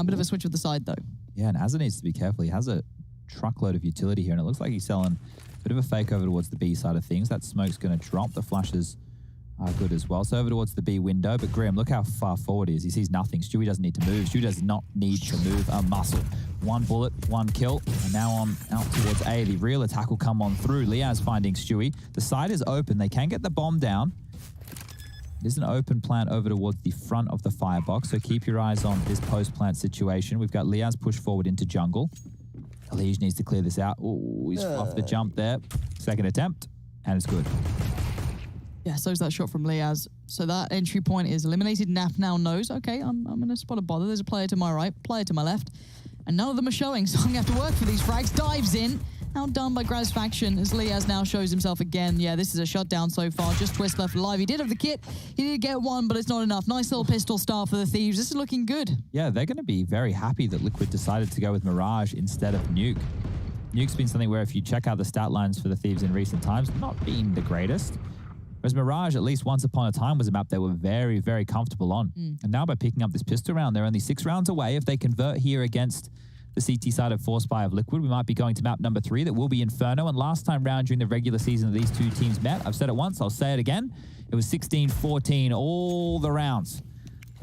Bit of a switch with the side though. Yeah, and Azza needs to be careful. He has a truckload of utility here, and it looks like he's selling a bit of a fake over towards the B side of things. That smoke's going to drop. The flashes are good as well. So over towards the B window, but Grim, look how far forward he is. He sees nothing. Stewie doesn't need to move. Stewie does not need to move a muscle. One bullet, one kill, and now on out towards A. The real attack will come on through. Liaz finding Stewie. The side is open. They can get the bomb down. There's an open plant over towards the front of the firebox, so keep your eyes on this post-plant situation. We've got Liaz push forward into jungle. Lige needs to clear this out. Oh, he's off the jump there. Second attempt, and it's good. Yeah, so's that shot from Liaz. So that entry point is eliminated. Naf now knows, okay, I'm going to spot a bother. There's a player to my right, player to my left, and none of them are showing, so I'm going to have to work for these frags. Dives in. Outdone by Graz Faction as Liaz now shows himself again. Yeah, this is a shutdown so far. Just Twist left alive. He did have the kit. He did get one, but it's not enough. Nice little pistol start for the Thieves. This is looking good. Yeah, they're going to be very happy that Liquid decided to go with Mirage instead of Nuke. Nuke's been something where if you check out the stat lines for the Thieves in recent times, not been the greatest. Whereas Mirage, at least once upon a time, was a map they were very, very comfortable on. And now by picking up this pistol round, they're only 6 rounds away. If they convert here against the CT side of Force Spy of Liquid, we might be going to map number 3. That will be Inferno. And last time round during the regular season that these two teams met, I've said it once, I'll say it again, it was 16-14 all the rounds.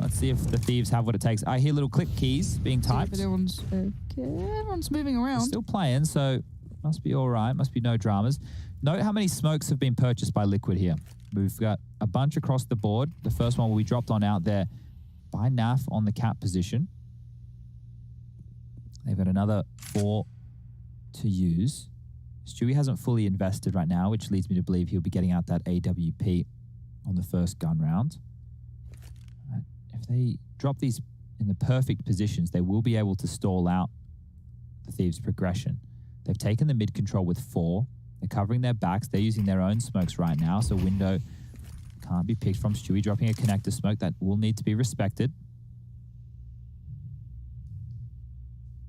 Let's see if the Thieves have what it takes. I hear little click keys being typed. Everyone's moving around. They're still playing, so must be all right. Must be no dramas. Note how many smokes have been purchased by Liquid here. We've got a bunch across the board. The first one will be dropped on out there by Naf on the cap position. They've got another 4 to use. Stewie hasn't fully invested right now, which leads me to believe he'll be getting out that AWP on the first gun round. If they drop these in the perfect positions, they will be able to stall out the Thieves' progression. They've taken the mid control with 4. They're covering their backs. They're using their own smokes right now, so window can't be picked from Stewie dropping a connector smoke. That will need to be respected.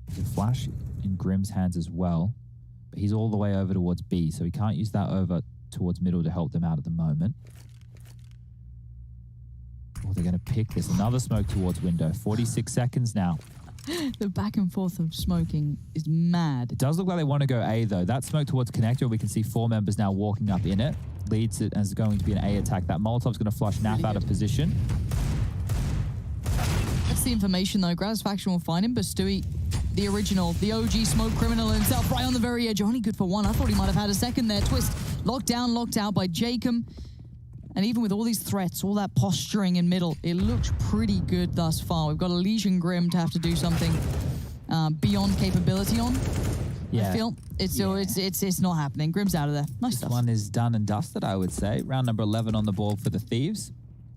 There's a flash in Grim's hands as well, but he's all the way over towards B, so he can't use that over towards middle to help them out at the moment. Oh, they're going to pick this. Another smoke towards window. 46 seconds now. The back and forth of smoking is mad. It does look like they want to go A, though. That smoke towards connector, we can see 4 members now walking up in it. Leads it as going to be an A attack. That Molotov's going to flush Naf out of position. That's the information, though. Graz Faction will find him, but Stewie, the original, the OG smoke criminal himself, right on the very edge. Only good for 1. I thought he might have had a second there. Twist locked down, locked out by Jacob. And even with all these threats, all that posturing in middle, it looks pretty good thus far. We've got a Legion Grim to have to do something beyond capability on. Yeah. I feel it's not happening. Grim's out of there. Nice stuff. This one is done and dusted, I would say. Round number 11 on the board for the Thieves.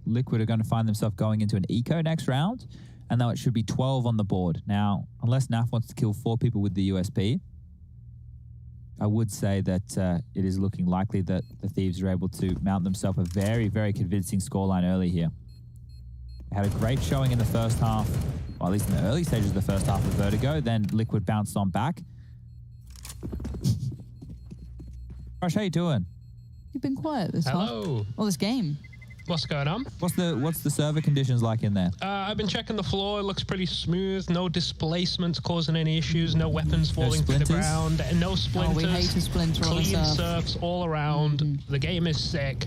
Liquid are going to find themselves going into an eco next round, and now it should be 12 on the board. Now, unless Naf wants to kill 4 people with the USP, I would say that it is looking likely that the Thieves are able to mount themselves a very, very convincing scoreline early here. They had a great showing in the first half, or at least in the early stages of the first half of Vertigo. Then Liquid bounced on back. Rush, how you doing? You've been quiet this half. Hello. Well, this game. What's going on? What's the server conditions like in there? I've been checking the floor. It looks pretty smooth. No displacements causing any issues. No weapons falling to the ground. And no splinters. Oh, we hate a splinter on Clean surfs all around. The game is sick.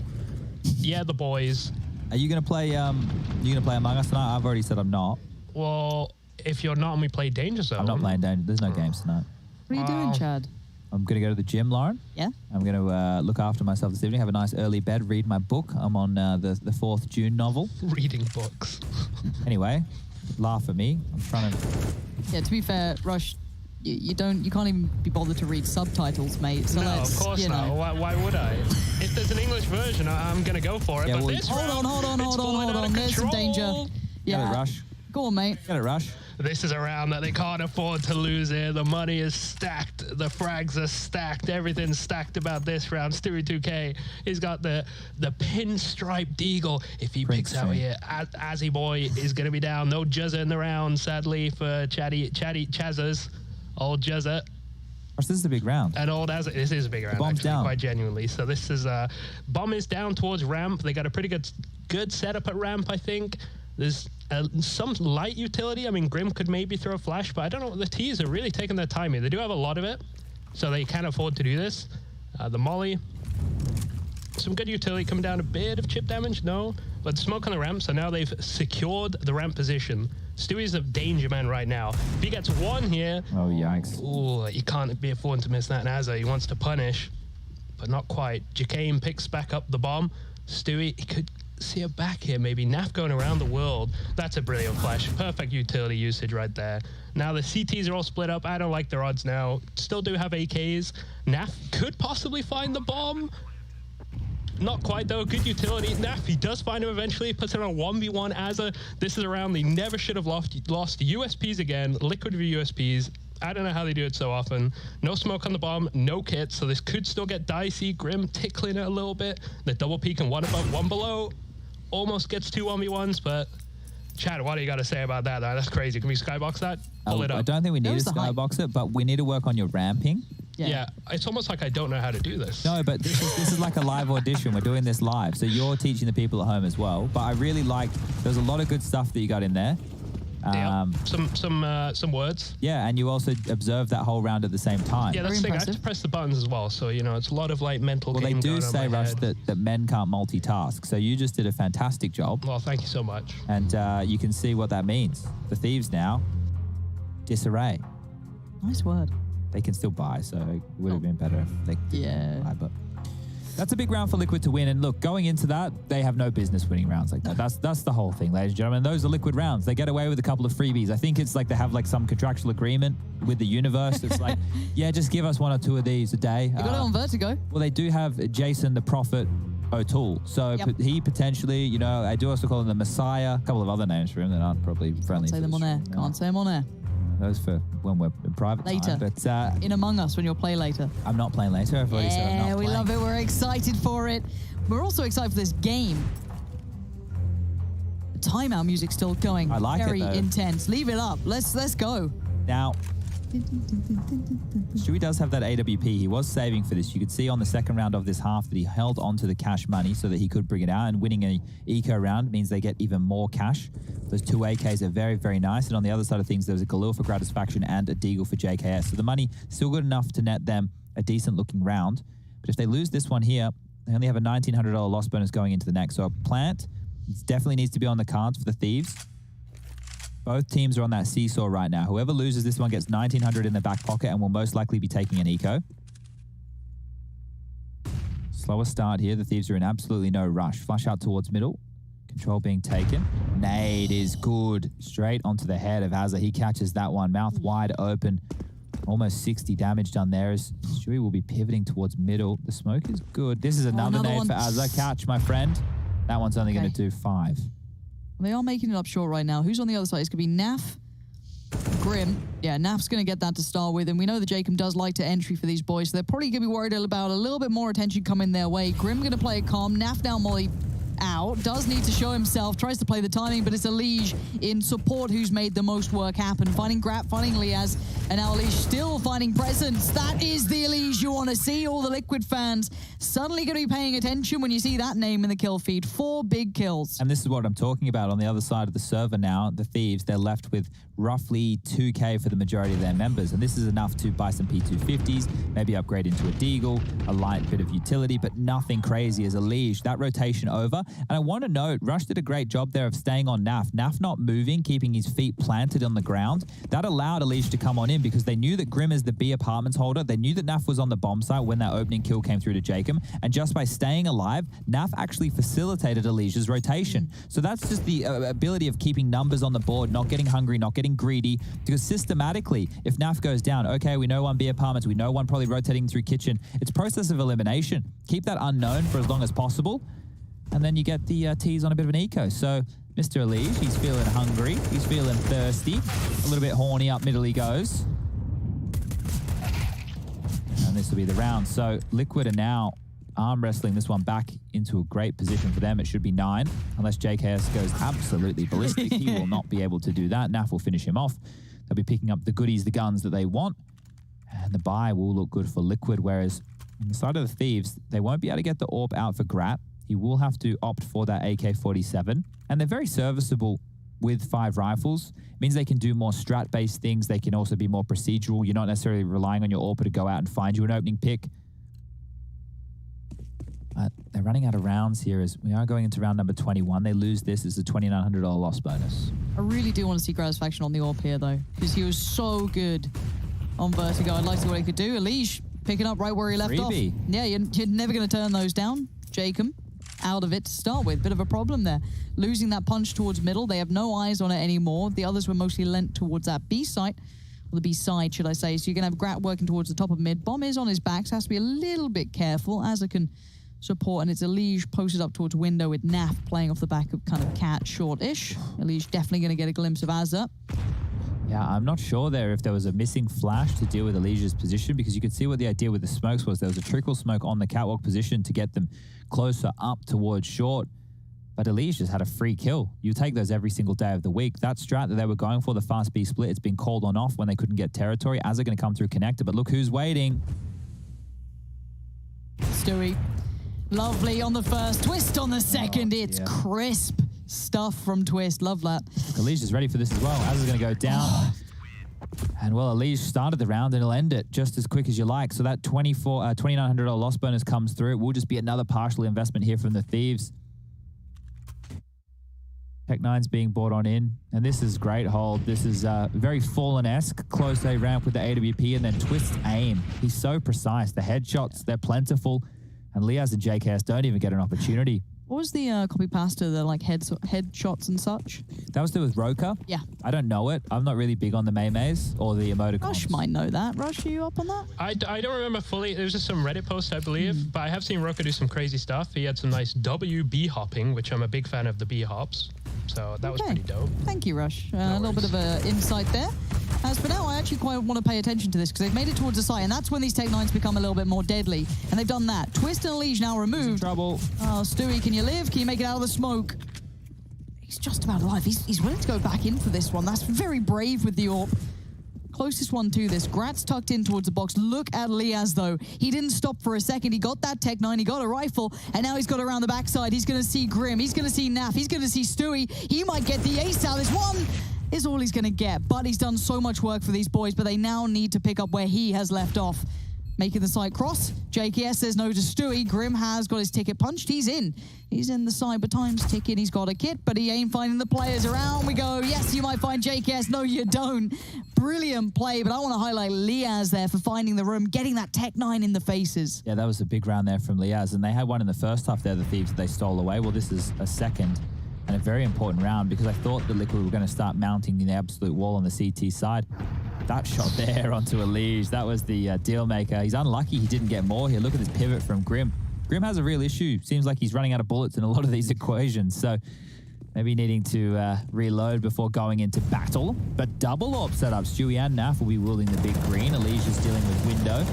Yeah, the boys. Are you gonna play? Among Us tonight? I've already said I'm not. Well, if you're not, and we play Danger Zone. I'm not playing Danger. There's no games tonight. What are you doing, Chad? I'm going to go to the gym, Lauren. Yeah? I'm going to look after myself this evening, have a nice early bed, read my book. I'm on the 4th June novel. Reading books. Anyway, laugh at me. I'm trying to... Yeah, to be fair, Rush, you can't even be bothered to read subtitles, mate. So no, of course not. Why would I? If there's an English version, I'm going to go for it. Yeah, but well, this hold on. There's some danger. Yeah, Rush. Go on, mate. Get it, Rush. This is a round that they can't afford to lose here. The money is stacked. The frags are stacked. Everything's stacked about this round. Stewie 2K, he's got the pinstripe deagle. If he picks out here, Azzy Boy is going to be down. No Juzza in the round, sadly, for Chatty Chazzers. Old Juzza. This is a big round. And old as this is a big round, bomb's actually, down. quite genuinely. So this is bomb is down towards ramp. They got a pretty good setup at ramp, I think. There's some light utility. I mean, Grim could maybe throw a flash, but I don't know. The T's are really taking their time here. They do have a lot of it, so they can afford to do this. The Molly, some good utility coming down. A bit of chip damage, no, but smoke on the ramp. So now they've secured the ramp position. Stewie's a danger man right now. If he gets one here, oh yikes! Oh, he can't be affording to miss that. Nazza, he wants to punish, but not quite. Jacame picks back up the bomb. Stewie, he could see a back here, maybe. Naf going around the world. That's a brilliant flash. Perfect utility usage right there. Now the CTs are all split up. I don't like their odds now. Still do have AKs. Naf could possibly find the bomb. Not quite, though. Good utility. Naf, he does find him eventually. Puts it on a 1v1 as a... This is a round they never should have lost USPs again. Liquid v USPs. I don't know how they do it so often. No smoke on the bomb, no kit, so this could still get dicey. Grim tickling it a little bit. The double peek and one above, one below. Almost gets 2 1v1s, but Chad, what do you got to say about that? That's crazy. Can we skybox that? Pull it up. I don't think we need to skybox it, but we need to work on your ramping. Yeah, it's almost like I don't know how to do this. No, but this is like a live audition. We're doing this live, so you're teaching the people at home as well. But I really liked, there's a lot of good stuff that you got in there. Yeah, some words. Yeah, and you also observed that whole round at the same time. Yeah, that's the thing. I have to press the buttons as well, so, you know, it's a lot of, like, mental game going on. Well, they do say, Rush, that men can't multitask, so you just did a fantastic job. Well, thank you so much. And you can see what that means. The Thieves now, disarray. Nice word. They can still buy, so it would have been better if they didn't buy, but... That's a big round for Liquid to win. And look, going into that, they have no business winning rounds like that. That's the whole thing, ladies and gentlemen. Those are Liquid rounds. They get away with a couple of freebies. I think it's like they have like some contractual agreement with the universe. It's like, yeah, just give us 1 or 2 of these a day. You got it on Vertigo. Well, they do have Jason the Prophet O'Toole. So he potentially, you know, I do also call him the Messiah. A couple of other names for him that aren't probably friendly. Can't say them on air. Can't say them on air. Those for when we're in private later. Time, but in Among Us when you'll play later. I'm not playing later. I've already said I'm not we playing. love it. We're excited for it. We're also excited for this game. The timeout music's still going. I like very it, though. Intense. Leave it up. Let's go. Now, Stewie does have that AWP. He was saving for this. You could see on the second round of this half that he held onto the cash money so that he could bring it out, and winning an eco round means they get even more cash. Those 2 AKs are very, very nice. And on the other side of things, there was a Galil for Gratisfaction and a Deagle for JKS. So the money still good enough to net them a decent looking round. But if they lose this one here, they only have a $1,900 loss bonus going into the next. So a plant definitely needs to be on the cards for the Thieves. Both teams are on that seesaw right now. Whoever loses this one gets 1,900 in their back pocket and will most likely be taking an eco. Slower start here. The Thieves are in absolutely no rush. Flush out towards middle. Control being taken. Nade is good. Straight onto the head of Azza. He catches that one. Mouth wide open. Almost 60 damage done there as Stewie will be pivoting towards middle. The smoke is good. This is another nade for Azza. Catch, my friend. That one's only going to do 5. They are making it up short right now. Who's on the other side? It's going to be Naf, Grim. Yeah, Naf's going to get that to start with. And we know that Jacob does like to entry for these boys. So they're probably going to be worried about a little bit more attention coming their way. Grim going to play it calm. Naf now Molly out. Does need to show himself. Tries to play the timing, but it's Elige in support who's made the most work happen. Finding Grap, finding Liaz, and now Elige still finding presence. That is the Elige you want to see. All the Liquid fans suddenly going to be paying attention when you see that name in the kill feed. 4 big kills. And this is what I'm talking about. On the other side of the server now, the Thieves, they're left with roughly 2K for the majority of their members. And this is enough to buy some P250s, maybe upgrade into a Deagle, a light bit of utility, but nothing crazy as Elige. That rotation over. And I want to note, Rush did a great job there of staying on Naf. Naf not moving, keeping his feet planted on the ground. That allowed Elige to come on in because they knew that Grim is the B apartments holder. They knew that Naf was on the bomb site when that opening kill came through to Jacob. And just by staying alive, Naf actually facilitated Elige's rotation. So that's just the ability of keeping numbers on the board, not getting hungry, not getting greedy. Because systematically, if Naf goes down, okay, we know 1 B apartments, we know 1 probably rotating through kitchen. It's process of elimination. Keep that unknown for as long as possible. And then you get the T's on a bit of an eco. So Mr. Elige, he's feeling hungry. He's feeling thirsty. A little bit horny up middle he goes. And this will be the round. So Liquid are now arm wrestling this one back into a great position for them. It should be 9, unless JKS goes absolutely ballistic. He will not be able to do that. Naf will finish him off. They'll be picking up the goodies, the guns that they want. And the buy will look good for Liquid, whereas on the side of the Thieves, they won't be able to get the AWP out for Grat. He will have to opt for that AK-47. And they're very serviceable with 5 rifles. It means they can do more strat-based things. They can also be more procedural. You're not necessarily relying on your AWP to go out and find you an opening pick. They're running out of rounds here as we are going into round number 21. They lose this as a $2,900 loss bonus. I really do want to see Gratisfaction on the AWP here, though, because he was so good on Vertigo. I'd like to see what he could do. Elige picking up right where he left off. Yeah, you're never going to turn those down. Jacob out of it to start with. Bit of a problem there. Losing that punch towards middle. They have no eyes on it anymore. The others were mostly lent towards that B site. Or the B side, should I say. So you're going to have Grat working towards the top of mid. Bomb is on his back, so has to be a little bit careful. Azza can support, and it's Elige posted up towards window with Naf playing off the back of kind of cat short-ish. Elige definitely going to get a glimpse of Azza. Yeah, I'm not sure there if there was a missing flash to deal with Elige's position, because you could see what the idea with the smokes was. There was a trickle smoke on the catwalk position to get them closer up towards short, but Elige just had a free kill. You take those every single day of the week. That strat that they were going for, the fast B split, it's been called on off when they couldn't get territory. Azza going to come through connector, but look who's waiting. Stewie. Lovely on the first, Twist on the second. It's crisp stuff from Twist. Love that. Elige is ready for this as well. Azza's going to go down. And well, Elige started the round and he'll end it just as quick as you like. So that $2,900 loss bonus comes through. It will just be another partial investment here from the Thieves. Tech9's being brought on in. And this is great hold. This is very Fallen-esque. Close A ramp with the AWP and then Twist aim. He's so precise. The headshots, they're plentiful. And Liaz and JKS don't even get an opportunity. What was the copy pasta, the like headshots and such? That was to do with Roka? Yeah. I don't know it. I'm not really big on the Maymays or the emoticons. Rush might know that. Rush, are you up on that? I don't remember fully. There was just some Reddit post, I believe. But I have seen Roka do some crazy stuff. He had some nice WB hopping, which I'm a big fan of the B hops. So that was pretty dope. Thank you, Rush. A little bit of insight there. As for now, I actually quite want to pay attention to this because they've made it towards the site, and that's when these Tech9s become a little bit more deadly. And they've done that. Twist and Elige now removed. He's in trouble. Oh, Stewie, can you live? Can you make it out of the smoke? He's just about alive. He's willing to go back in for this one. That's very brave with the AWP. Closest one to this. Grat's tucked in towards the box. Look at Liaz, though. He didn't stop for a second. He got that Tech9. He got a rifle, and now he's got around the backside. He's going to see Grim. He's going to see Naf. He's going to see Stewie. He might get the ace out. This one is all he's going to get, but he's done so much work for these boys, but they now need to pick up where he has left off. Making the side cross. JKS says no to Stewie. Grim has got his ticket punched. He's in. He's in the side, but time's ticking. He's got a kit, but he ain't finding the players. Around we go. Yes, you might find JKS. No, you don't. Brilliant play, but I want to highlight Liaz there for finding the room, getting that Tech9 in the faces. Yeah, that was a big round there from Liaz, and they had one in the first half there, the Thieves, that they stole away. Well, this is a second and a very important round because I thought the Liquid were going to start mounting the absolute wall on the CT side. That shot there onto Elige, that was the deal maker. He's unlucky he didn't get more here. Look at this pivot from Grim. Grim has a real issue. Seems like he's running out of bullets in a lot of these equations. So maybe needing to reload before going into battle. But double AWP setup. Stewie and Naf will be wielding the big green. Elige is dealing with window.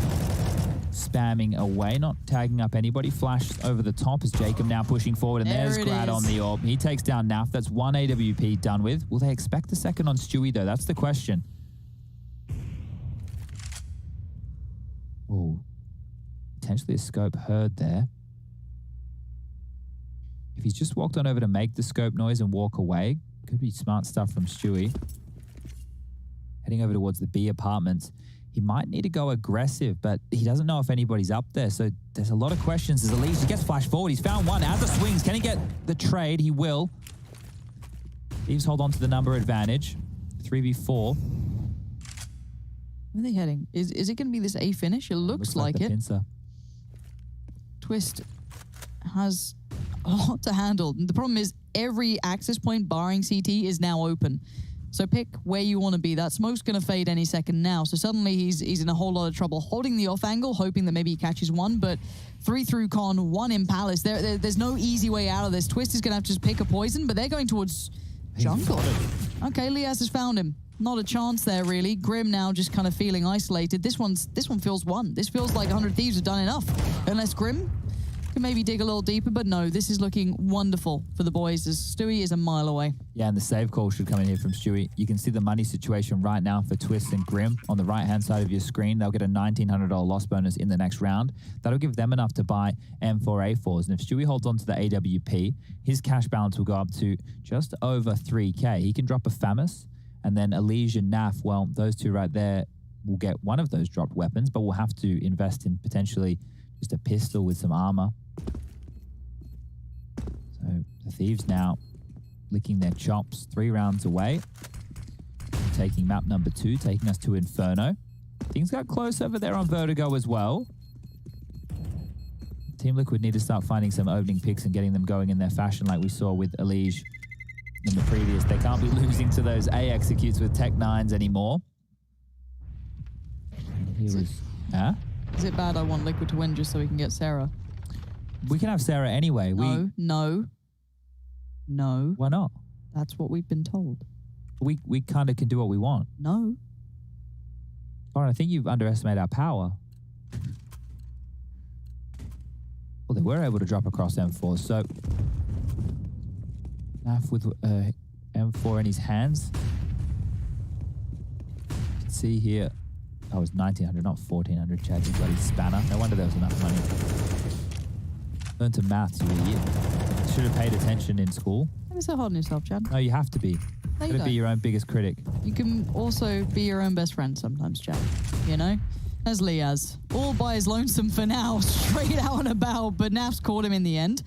Spamming away, not tagging up anybody. Flash over the top as Jacob now pushing forward. And there's Grat on the AWP. He takes down Naf. That's one AWP done with. Will they expect a second on Stewie, though? That's the question. Oh, potentially a scope heard there. If he's just walked on over to make the scope noise and walk away, could be smart stuff from Stewie. Heading over towards the B apartments. He might need to go aggressive, but he doesn't know if anybody's up there. So there's a lot of questions. As Elige, he gets flashed forward. He's found one. As the swings, can he get the trade? He will. Thieves hold on to the number advantage. 3v4. Where are they heading? Is it going to be this A finish? It looks like it. Pincer. Twist has a lot to handle. The problem is every access point barring CT is now open. So pick where you want to be. That smoke's going to fade any second now. So suddenly he's in a whole lot of trouble holding the off angle, hoping that maybe he catches one. But 3 through con, 1 in Palace. There's no easy way out of this. Twist is going to have to just pick a poison, but they're going towards jungle. Okay, Liaz has found him. Not a chance there, really. Grim now just kind of feeling isolated. This one feels won. This feels like 100 Thieves have done enough. Unless Grim can maybe dig a little deeper, but no, this is looking wonderful for the boys as Stewie is a mile away. Yeah, and the save call should come in here from Stewie. You can see the money situation right now for Twist and Grim on the right-hand side of your screen. They'll get a $1,900 loss bonus in the next round. That'll give them enough to buy M4A4s. And if Stewie holds on to the AWP, his cash balance will go up to just over 3K. He can drop a Famus, and then Elige and Naf, well, those two right there will get one of those dropped weapons, but we'll have to invest in potentially just a pistol with some armor. So the Thieves now licking their chops 3 rounds away. Taking map number 2, taking us to Inferno. Things got close over there on Vertigo as well. Team Liquid need to start finding some opening picks and getting them going in their fashion like we saw with Elige in the previous. They can't be losing to those A executes with Tech 9s anymore. Is it bad I want Liquid to win just so we can get Sarah? We can have Sarah anyway. No. Why not? That's what we've been told. We kind of can do what we want. No. Lauren, I think you've underestimated our power. Well, they were able to drop across M4, so Naf with M4 in his hands. You can see here, that was 1,900, not 1,400. Chad, you bloody spanner. No wonder there was enough money. Learn to maths, you idiot. Should have paid attention in school. Why is that hard on yourself, Chad? No, you have to be. No, you gotta be your own biggest critic. You can also be your own best friend sometimes, Chad. You know? As Liaz. All by his lonesome for now, straight out and about, but Naf's caught him in the end.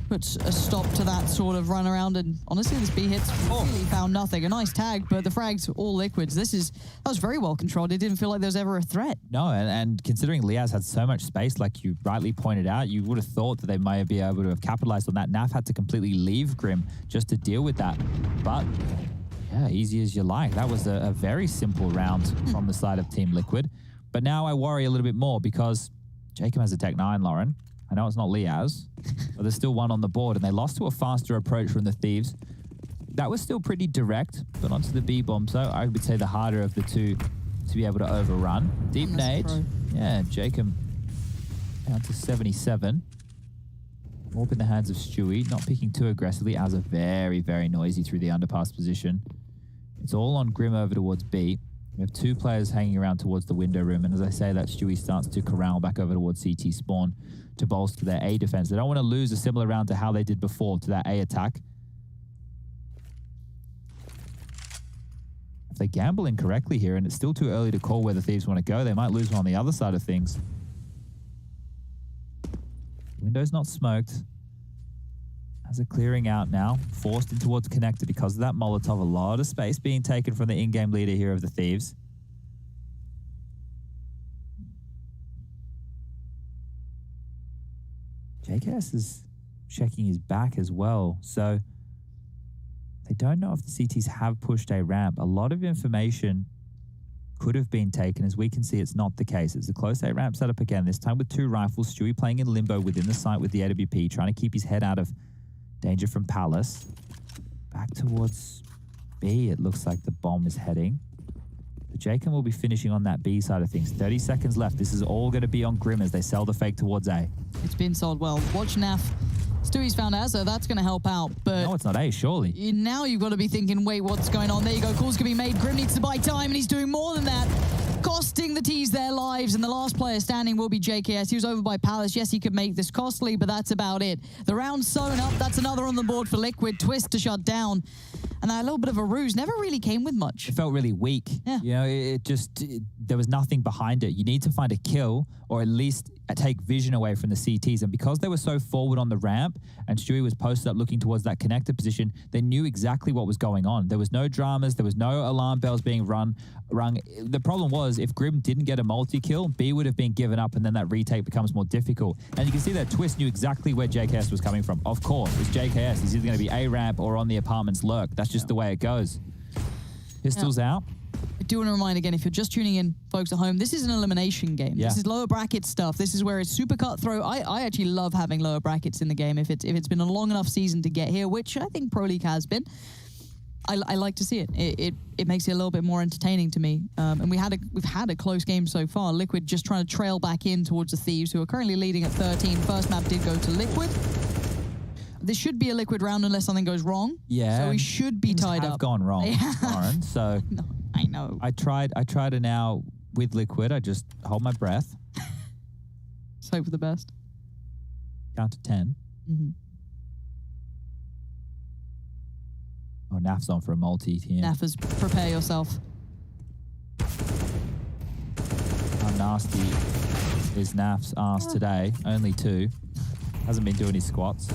Puts a stop to that sort of run around, and honestly, this B hits really found nothing. A nice tag, but the frags all Liquids. That was very well controlled. It didn't feel like there was ever a threat. No, and considering Liaz had so much space, like you rightly pointed out, you would have thought that they might be able to have capitalized on that. Naf had to completely leave Grim just to deal with that. But yeah, easy as you like. That was a very simple round from the side of Team Liquid. But now I worry a little bit more because Jacob has a Tech 9, Lauren. I know it's not Liaz, but there's still one on the board, and they lost to a faster approach from the Thieves. That was still pretty direct, but onto the B bomb, so I would say the harder of the two to be able to overrun. Deep nade. Yeah, Jacob down to 77. Warp in the hands of Stewie, not picking too aggressively, as a very, very noisy through the underpass position. It's all on Grim over towards B. We have 2 players hanging around towards the window room, and as I say that, Stewie starts to corral back over towards CT spawn to bolster their A defense. They don't want to lose a similar round to how they did before to that A attack. If they gamble incorrectly here, and it's still too early to call where the Thieves want to go, they might lose one on the other side of things. Window's not smoked. As a clearing out now, forced in towards connector because of that Molotov. A lot of space being taken from the in-game leader here of the Thieves. JKS is checking his back as well, so they don't know if the CTs have pushed a ramp. A lot of information could have been taken. As we can see, it's not the case. It's a close A ramp setup again, this time with 2 rifles. Stewie playing in limbo within the site with the AWP, trying to keep his head out of danger from Palace. Back towards B, it looks like the bomb is heading. But Jacob will be finishing on that B side of things. 30 seconds left. This is all going to be on Grim as they sell the fake towards A. It's been sold well. Watch Naf. Stewie's found Azza. That's going to help out, but... No, it's not A, surely. Now you've got to be thinking, wait, what's going on? There you go. Calls can be made. Grim needs to buy time, and he's doing more than that. Costing the T's their lives, and the last player standing will be JKS. He was over by Palace. Yes, he could make this costly, but that's about it. The round's sewn up. That's another on the board for Liquid. Twist to shut down. And that little bit of a ruse never really came with much. It felt really weak. Yeah. You know, there was nothing behind it. You need to find a kill or at least take vision away from the CTs. And because they were so forward on the ramp and Stewie was posted up looking towards that connector position, they knew exactly what was going on. There was no dramas. There was no alarm bells being rung. The problem was if Grim didn't get a multi-kill, B would have been given up and then that retake becomes more difficult. And you can see that Twist knew exactly where JKS was coming from. Of course, it's JKS. He's either going to be A ramp or on the apartment's lurk. That's just the way it goes. Pistols out. I do want to remind again, if you're just tuning in, folks at home, this is an elimination game. Yeah. This is lower bracket stuff. This is where it's super cutthroat. I actually love having lower brackets in the game if it's been a long enough season to get here, which I think Pro League has been. I like to see it. It makes it a little bit more entertaining to me. And we've had a close game so far. Liquid just trying to trail back in towards the Thieves, who are currently leading at 13. First map did go to Liquid. This should be a Liquid round unless something goes wrong. Yeah. So we should be tied up. Gone wrong, Lauren. So no, I know. I try to now with Liquid. I just hold my breath. Just hope for the best. Count to 10. Mm-hmm. Oh, Naf's on for a multi here. Nafas, prepare yourself. How nasty is Naf's ass today? Only 2. Hasn't been doing his squats.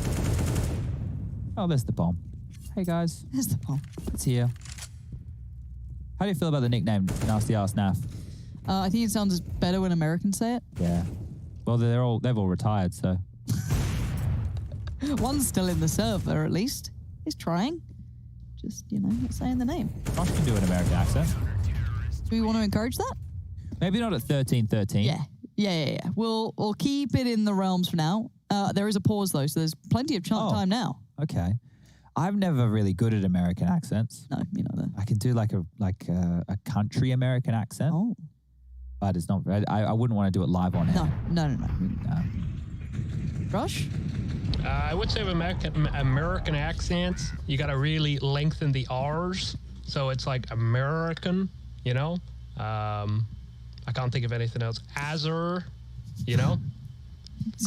Oh, there's the bomb. Hey, guys. There's the bomb. It's here. How do you feel about the nickname Nasty Ass Naf? I think it sounds better when Americans say it. Yeah. Well, they've all retired, so. One's still in the server, at least. He's trying. Just, not saying the name. Josh can do an American accent. Do we want to encourage that? Maybe not at 13-13. Yeah. We'll keep it in the realms for now. There is a pause, though, so there's plenty of time now. Okay. I'm never really good at American accents. No, me neither. I can do like a country American accent. Oh. But it's not. I wouldn't want to do it live on air. No. Josh? I would say with American accents, you got to really lengthen the R's. So it's like American, I can't think of anything else. Azure, So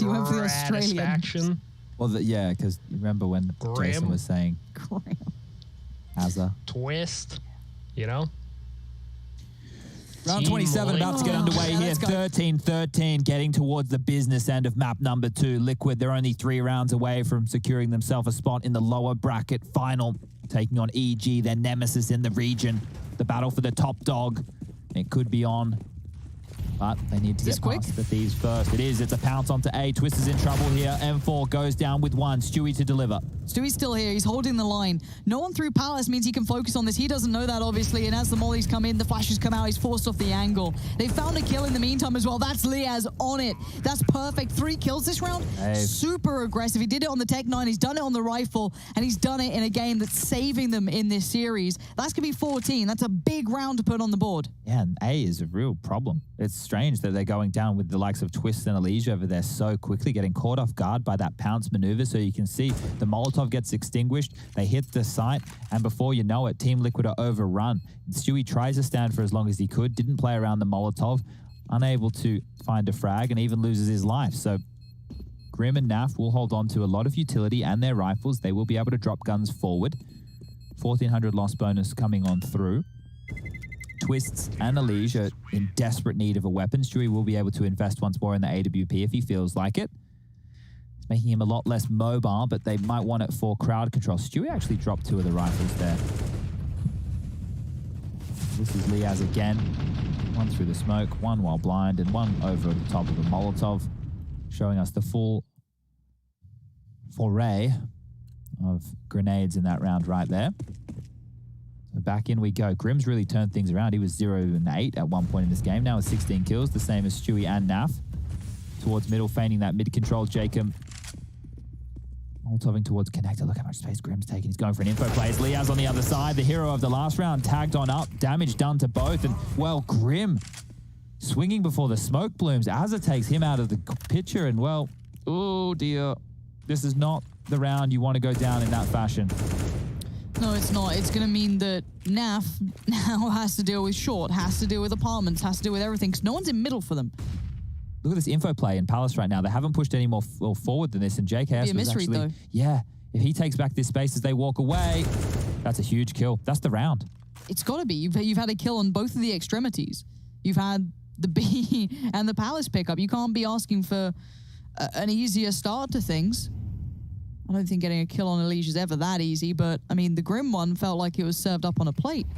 you went for the Australian. Gratisfaction. Well, because remember when Jason was saying Azure. Twist, Round 27 about to get underway here. 13-13, getting towards the business end of map number 2. Liquid, they're only 3 rounds away from securing themselves a spot in the lower bracket final, taking on EG, their nemesis in the region. The battle for the top dog. It could be on, but they need to get past the Thieves first. It is. It's a pounce onto A. Twist is in trouble here. M4 goes down with 1. Stewie to deliver. Stewie's still here. He's holding the line. No one through Palace means he can focus on this. He doesn't know that, obviously. And as the mollies come in, the flashes come out. He's forced off the angle. They found a kill in the meantime as well. That's Liaz on it. That's perfect. 3 kills this round. Super aggressive. He did it on the Tech 9. He's done it on the rifle. And he's done it in a game that's saving them in this series. That's going to be 14. That's a big round to put on the board. Yeah, and A is a real problem. It's strange that they're going down with the likes of Twist and Elysia over there so quickly, getting caught off guard by that pounce maneuver. So you can see the Molotov gets extinguished. They hit the site, and before you know it, Team Liquid are overrun. Stewie tries to stand for as long as he could, didn't play around the Molotov, unable to find a frag, and even loses his life. So Grim and Naf will hold on to a lot of utility and their rifles. They will be able to drop guns forward. 1,400 loss bonus coming on through. Twists and Elysia in desperate need of a weapon. Stewie will be able to invest once more in the AWP if he feels like it. It's making him a lot less mobile, but they might want it for crowd control. Stewie actually dropped 2 of the rifles there. This is Liaz again. 1 through the smoke, 1 while blind, and 1 over the top of a Molotov, showing us the full foray of grenades in that round right there. So back in we go. Grim's really turned things around. He was 0-8 at one point in this game. Now with 16 kills, the same as Stewie and Naf. Towards middle, feigning that mid-control. Jacob Molotoving towards connector. Look how much space Grim's taking. He's going for an info play. It's Liaz on the other side. The hero of the last round tagged on up. Damage done to both. And, well, Grim swinging before the smoke blooms. Azza takes him out of the picture. And, well, oh, dear. This is not the round you want to go down in that fashion. No, it's not. It's going to mean that Naf now has to deal with short, has to deal with apartments, has to deal with everything, because no one's in middle for them. Look at this info play in Palace right now. They haven't pushed any more forward than this, and JKS was actually... Though. Yeah, if he takes back this space as they walk away, that's a huge kill. That's the round. It's got to be. You've had a kill on both of the extremities. You've had the B and the Palace pickup. You can't be asking for an easier start to things. I don't think getting a kill on Elysia is ever that easy, but, I mean, the Grim one felt like it was served up on a plate.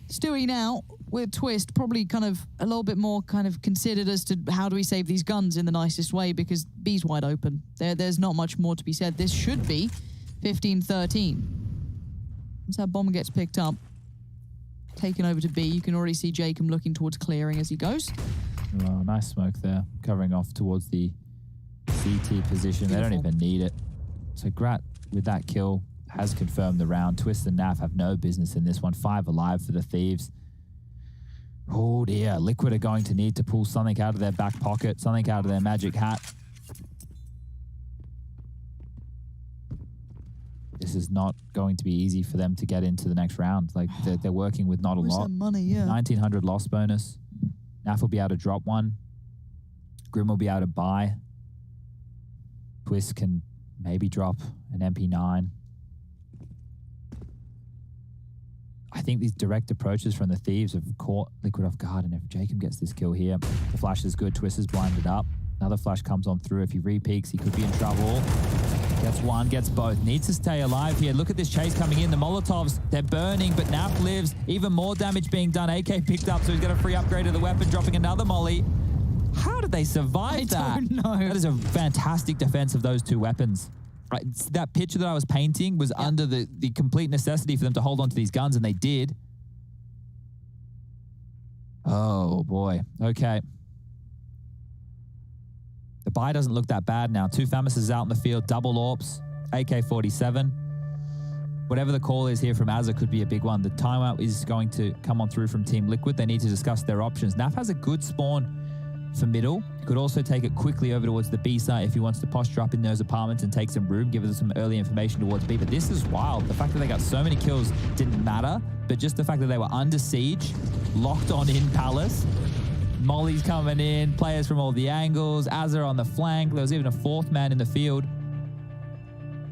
Stewie now, with Twist, probably kind of a little bit more kind of considered as to how do we save these guns in the nicest way, because B's wide open. There's not much more to be said. This should be 15-13. Once that bomb gets picked up, taken over to B. You can already see Jacob looking towards clearing as he goes. Oh, nice smoke there. Covering off towards the CT position. Beautiful. They don't even need it. So Grat, with that kill, has confirmed the round. Twist and Naf have no business in this one. 5 alive for the Thieves. Oh dear, Liquid are going to need to pull something out of their back pocket, something out of their magic hat. This is not going to be easy for them to get into the next round. Like, they're working with not a lot. Money, yeah. 1900 loss bonus. Naf will be able to drop one. Grim will be able to buy. Twist can maybe drop an MP9. I think these direct approaches from the Thieves have caught Liquid off guard, and if Jacob gets this kill here, the flash is good. Twist is blinded up. Another flash comes on through. If he re-peaks, he could be in trouble. Gets one, gets both. Needs to stay alive here. Look at this chase coming in. The Molotovs, they're burning, but Naf lives. Even more damage being done. AK picked up, so he's got a free upgrade of the weapon, dropping another molly. How did they survive that? I don't know. That is a fantastic defense of those two weapons. Right, that picture that I was painting was under the complete necessity for them to hold on to these guns, and they did. Oh, boy. Okay. The buy doesn't look that bad now. 2 Famises out in the field, double AWPs, AK-47. Whatever the call is here from Azza could be a big one. The timeout is going to come on through from Team Liquid. They need to discuss their options. Naf has a good spawn for middle. He could also take it quickly over towards the B site if he wants to posture up in those apartments and take some room, give us some early information towards B. But this is wild. The fact that they got so many kills didn't matter, but just the fact that they were under siege, locked on in Palace. Molly's coming in, players from all the angles, Azza on the flank. There was even a 4th man in the field.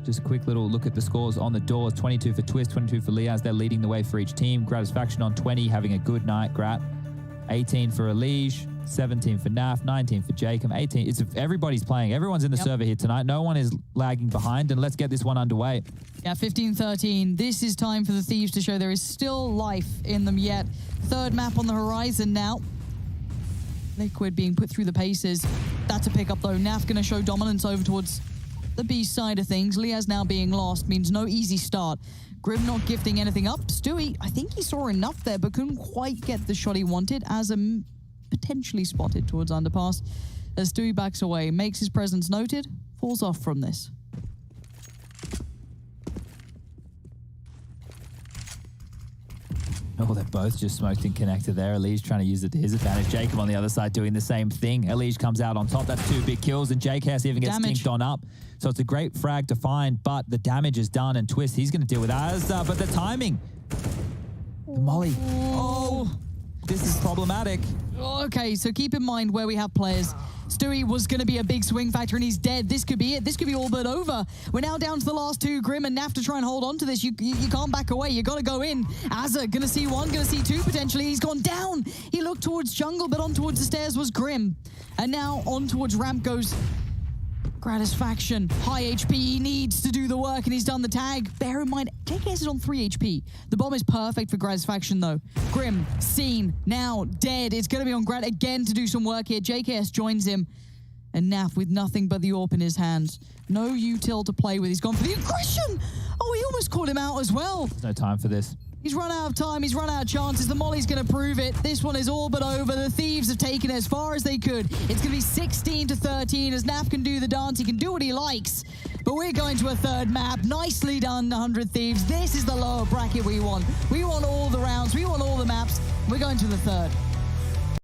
Just a quick little look at the scores on the doors. 22 for Twist, 22 for Liaz. They're leading the way for each team. Gratisfaction on 20, having a good night, Grat. 18 for Elige, 17 for Naf, 19 for Jacob, 18. It's everybody's playing. Everyone's in the server here tonight. No one is lagging behind, and let's get this one underway. Yeah, 15-13. This is time for the Thieves to show there is still life in them yet. 3rd map on the horizon now. Liquid being put through the paces. That's a pickup though. Naf going to show dominance over towards the B side of things. Liaz now being lost means no easy start. Grim not gifting anything up. Stewie, I think he saw enough there, but couldn't quite get the shot he wanted as a potentially spotted towards underpass. As Stewie backs away, makes his presence noted, falls off from this. Oh, they're both just smoked and connected there. Elige trying to use it to his advantage. Jacob on the other side doing the same thing. Elige comes out on top. That's 2 big kills, and JKS even gets tinked on up. So it's a great frag to find, but the damage is done, and Twist, he's going to deal with Azza, but the timing. The molly. Oh, this is problematic. Okay, so keep in mind where we have players. Stewie was going to be a big swing factor, and he's dead. This could be it. This could be all but over. We're now down to the last 2. Grim and Naf to try and hold on to this. You can't back away. You got to go in. Azza going to see 1, going to see 2 potentially. He's gone down. He looked towards jungle, but on towards the stairs was Grim. And now on towards ramp goes Gratisfaction. High HP. He needs to do the work, and he's done the tag. Bear in mind, JKS is on 3 HP. The bomb is perfect for Gratisfaction, though. Grim, seen, now dead. It's going to be on Grat again to do some work here. JKS joins him. And Naf with nothing but the AWP in his hands. No util to play with. He's gone for the aggression. Oh, he almost caught him out as well. There's no time for this. He's run out of time. He's run out of chances. The molly's going to prove it. This one is all but over. The Thieves have taken it as far as they could. It's going to be 16-13 as Naf can do the dance. He can do what he likes. But we're going to a 3rd map. Nicely done, 100 Thieves. This is the lower bracket we want. We want all the rounds. We want all the maps. We're going to the 3rd.